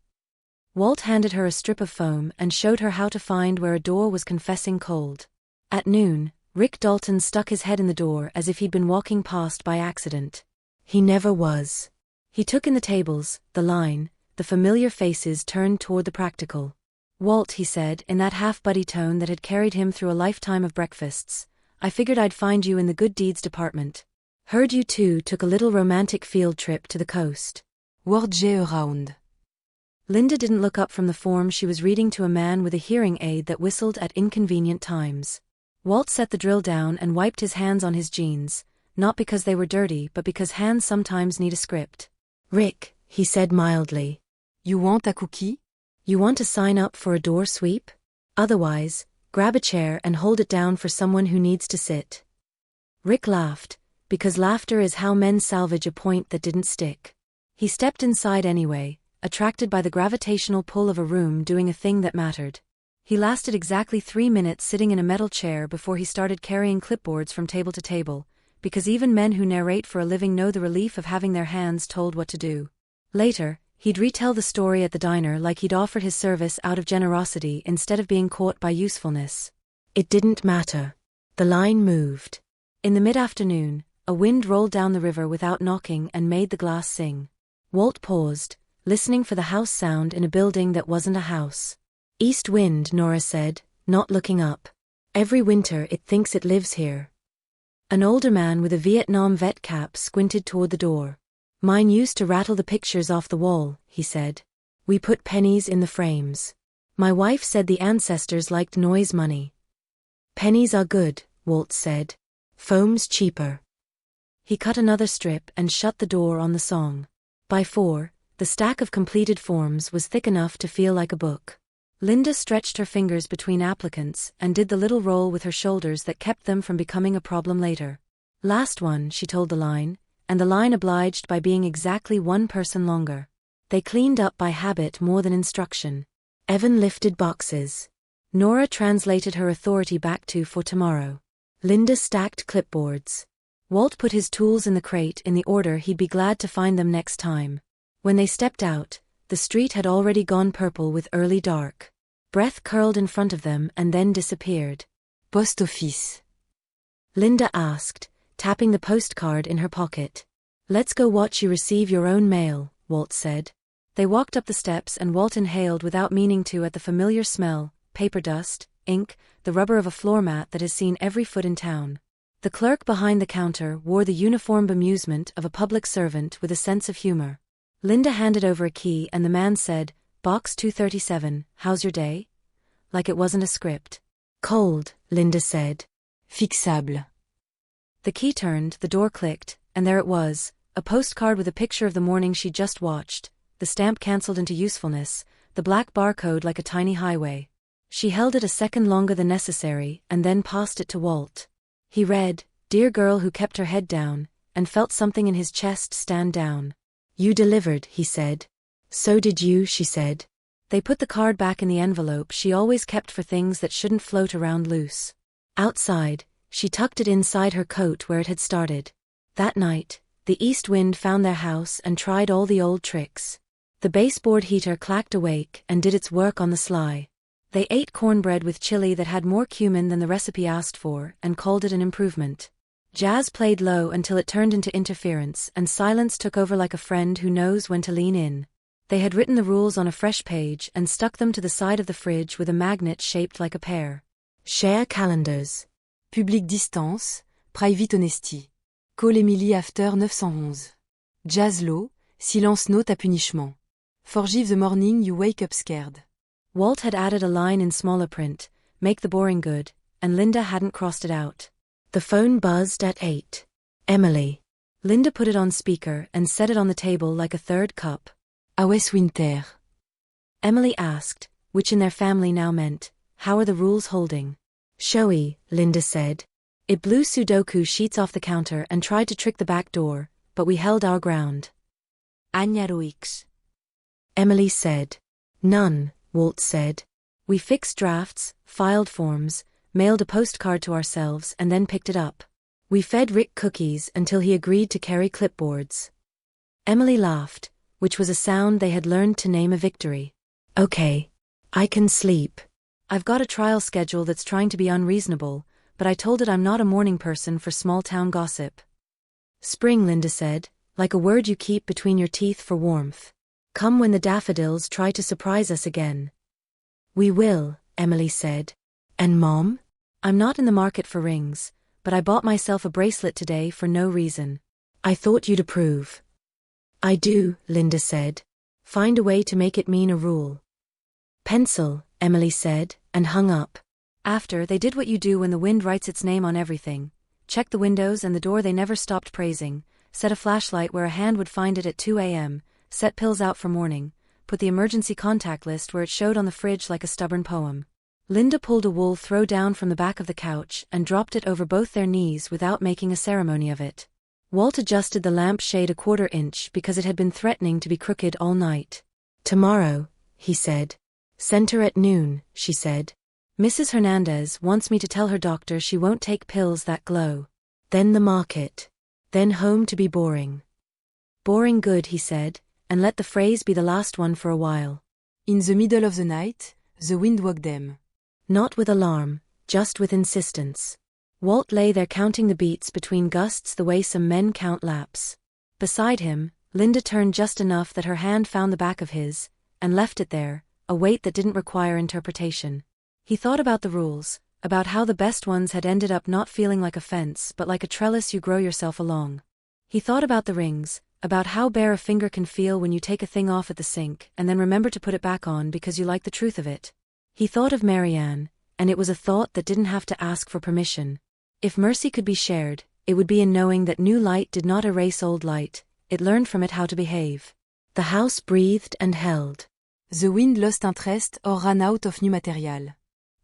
Walt handed her a strip of foam and showed her how to find where a door was confessing cold. At noon, Rick Dalton stuck his head in the door as if he'd been walking past by accident. He never was. He took in the tables, the line, the familiar faces turned toward the practical. Walt, he said, in that half-buddy tone that had carried him through a lifetime of breakfasts, I figured I'd find you in the good deeds department. Heard you two took a little romantic field trip to the coast. Word J around. Linda didn't look up from the form she was reading to a man with a hearing aid that whistled at inconvenient times. Walt set the drill down and wiped his hands on his jeans, not because they were dirty but because hands sometimes need a script. Rick, he said mildly. You want a cookie? You want to sign up for a door sweep? Otherwise, grab a chair and hold it down for someone who needs to sit. Rick laughed, because laughter is how men salvage a point that didn't stick. He stepped inside anyway, attracted by the gravitational pull of a room doing a thing that mattered. He lasted exactly 3 minutes sitting in a metal chair before he started carrying clipboards from table to table, because even men who narrate for a living know the relief of having their hands told what to do. Later, he'd retell the story at the diner like he'd offered his service out of generosity instead of being caught by usefulness. It didn't matter. The line moved. In the mid-afternoon, a wind rolled down the river without knocking and made the glass sing. Walt paused, listening for the house sound in a building that wasn't a house. East wind, Nora said, not looking up. Every winter it thinks it lives here. An older man with a Vietnam vet cap squinted toward the door. Mine used to rattle the pictures off the wall, he said. We put pennies in the frames. My wife said the ancestors liked noise money. Pennies are good, Walt said. Foam's cheaper. He cut another strip and shut the door on the song. By 4, the stack of completed forms was thick enough to feel like a book. Linda stretched her fingers between applicants and did the little roll with her shoulders that kept them from becoming a problem later. Last one, she told the line, and the line obliged by being exactly one person longer. They cleaned up by habit more than instruction. Evan lifted boxes. Nora translated her authority back to for tomorrow. Linda stacked clipboards. Walt put his tools in the crate in the order he'd be glad to find them next time. When they stepped out, the street had already gone purple with early dark. Breath curled in front of them and then disappeared. Post office. Linda asked, tapping the postcard in her pocket. Let's go watch you receive your own mail, Walt said. They walked up the steps and Walt inhaled without meaning to at the familiar smell, paper dust, ink, the rubber of a floor mat that has seen every foot in town. The clerk behind the counter wore the uniform bemusement of a public servant with a sense of humor. Linda handed over a key and the man said, Box 237, how's your day? Like it wasn't a script. Cold, Linda said. Fixable. The key turned, the door clicked, and there it was, a postcard with a picture of the morning she'd just watched, the stamp cancelled into usefulness, the black barcode like a tiny highway. She held it a second longer than necessary and then passed it to Walt. He read, Dear girl who kept her head down, and felt something in his chest stand down. You delivered, he said. So did you, she said. They put the card back in the envelope she always kept for things that shouldn't float around loose. Outside, she tucked it inside her coat where it had started. That night, the east wind found their house and tried all the old tricks. The baseboard heater clacked awake and did its work on the sly. They ate cornbread with chili that had more cumin than the recipe asked for and called it an improvement. Jazz played low until it turned into interference and silence took over like a friend who knows when to lean in. They had written the rules on a fresh page and stuck them to the side of the fridge with a magnet shaped like a pear. Share calendars. Public distance, private honesty. Call Emily after 911. Jazz low, silence note à punishment. Forgive the morning you wake up scared. Walt had added a line in smaller print, make the boring good, and Linda hadn't crossed it out. The phone buzzed at 8. Emily. Linda put it on speaker and set it on the table like a third cup. Awes winter. Emily asked, which in their family now meant, how are the rules holding? Showy, Linda said. It blew Sudoku sheets off the counter and tried to trick the back door, but we held our ground. Agnaroix. Emily said. None, Walt said. We fixed drafts, filed forms, mailed a postcard to ourselves and then picked it up. We fed Rick cookies until he agreed to carry clipboards. Emily laughed, which was a sound they had learned to name a victory. Okay. I can sleep. I've got a trial schedule that's trying to be unreasonable, but I told it I'm not a morning person for small-town gossip. Spring, Linda said, like a word you keep between your teeth for warmth. Come when the daffodils try to surprise us again. We will, Emily said. And Mom? I'm not in the market for rings, but I bought myself a bracelet today for no reason. I thought you'd approve. I do, Linda said. Find a way to make it mean a rule. Pencil, Emily said, and hung up. After, they did what you do when the wind writes its name on everything. Checked the windows and the door they never stopped praising, set a flashlight where a hand would find it at 2 a.m., set pills out for morning, put the emergency contact list where it showed on the fridge like a stubborn poem. Linda pulled a wool throw down from the back of the couch and dropped it over both their knees without making a ceremony of it. Walt adjusted the lamp shade a 1/4 inch because it had been threatening to be crooked all night. Tomorrow, he said. Center at noon, she said. Mrs. Hernandez wants me to tell her doctor she won't take pills that glow. Then the market. Then home to be boring. Boring good, he said, and let the phrase be the last one for a while. In the middle of the night, the wind woke them. Not with alarm, just with insistence. Walt lay there counting the beats between gusts the way some men count laps. Beside him, Linda turned just enough that her hand found the back of his, and left it there, a weight that didn't require interpretation. He thought about the rules, about how the best ones had ended up not feeling like a fence but like a trellis you grow yourself along. He thought about the rings, about how bare a finger can feel when you take a thing off at the sink and then remember to put it back on because you like the truth of it. He thought of Marianne, and it was a thought that didn't have to ask for permission. If mercy could be shared, it would be in knowing that new light did not erase old light, it learned from it how to behave. The house breathed and held. The wind lost interest or ran out of new material.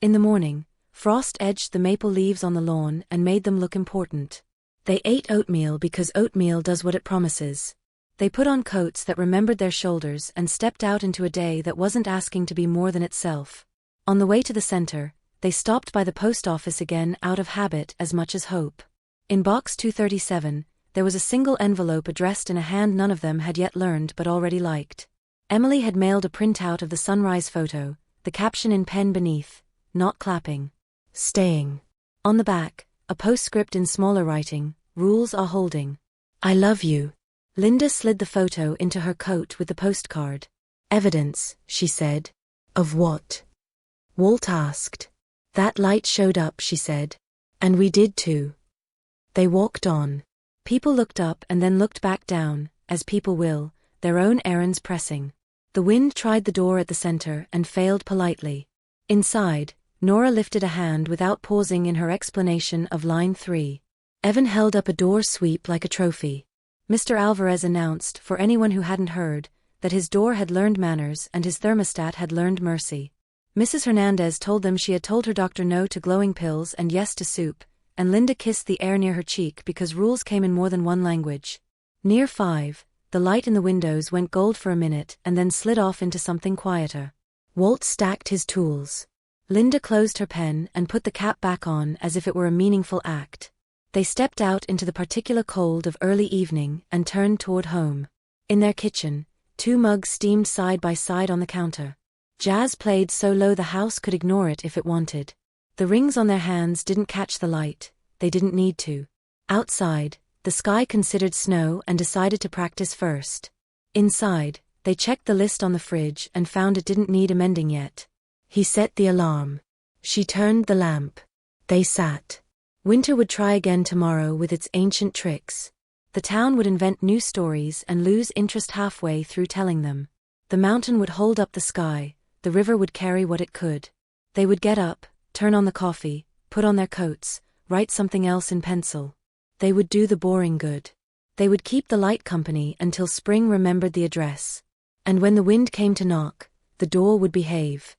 In the morning, frost edged the maple leaves on the lawn and made them look important. They ate oatmeal because oatmeal does what it promises. They put on coats that remembered their shoulders and stepped out into a day that wasn't asking to be more than itself. On the way to the center, they stopped by the post office again out of habit as much as hope. In box 237, there was a single envelope addressed in a hand none of them had yet learned but already liked. Emily had mailed a printout of the sunrise photo, the caption in pen beneath, "Not clapping. Staying." On the back, a postscript in smaller writing, "Rules are holding. I love you." Linda slid the photo into her coat with the postcard. Evidence, she said. Of what? Walt asked. That light showed up, she said. And we did too. They walked on. People looked up and then looked back down, as people will, their own errands pressing. The wind tried the door at the center and failed politely. Inside, Nora lifted a hand without pausing in her explanation of line 3. Evan held up a door sweep like a trophy. Mr. Alvarez announced, for anyone who hadn't heard, that his door had learned manners and his thermostat had learned mercy. Mrs. Hernandez told them she had told her doctor no to glowing pills and yes to soup, and Linda kissed the air near her cheek because rules came in more than one language. Near 5, the light in the windows went gold for a minute and then slid off into something quieter. Walt stacked his tools. Linda closed her pen and put the cap back on as if it were a meaningful act. They stepped out into the particular cold of early evening and turned toward home. In their kitchen, 2 mugs steamed side by side on the counter. Jazz played so low the house could ignore it if it wanted. The rings on their hands didn't catch the light, they didn't need to. Outside, the sky considered snow and decided to practice first. Inside, they checked the list on the fridge and found it didn't need amending yet. He set the alarm. She turned the lamp. They sat. Winter would try again tomorrow with its ancient tricks. The town would invent new stories and lose interest halfway through telling them. The mountain would hold up the sky, the river would carry what it could. They would get up, turn on the coffee, put on their coats, write something else in pencil. They would do the boring good. They would keep the light company until spring remembered the address. And when the wind came to knock, the door would behave.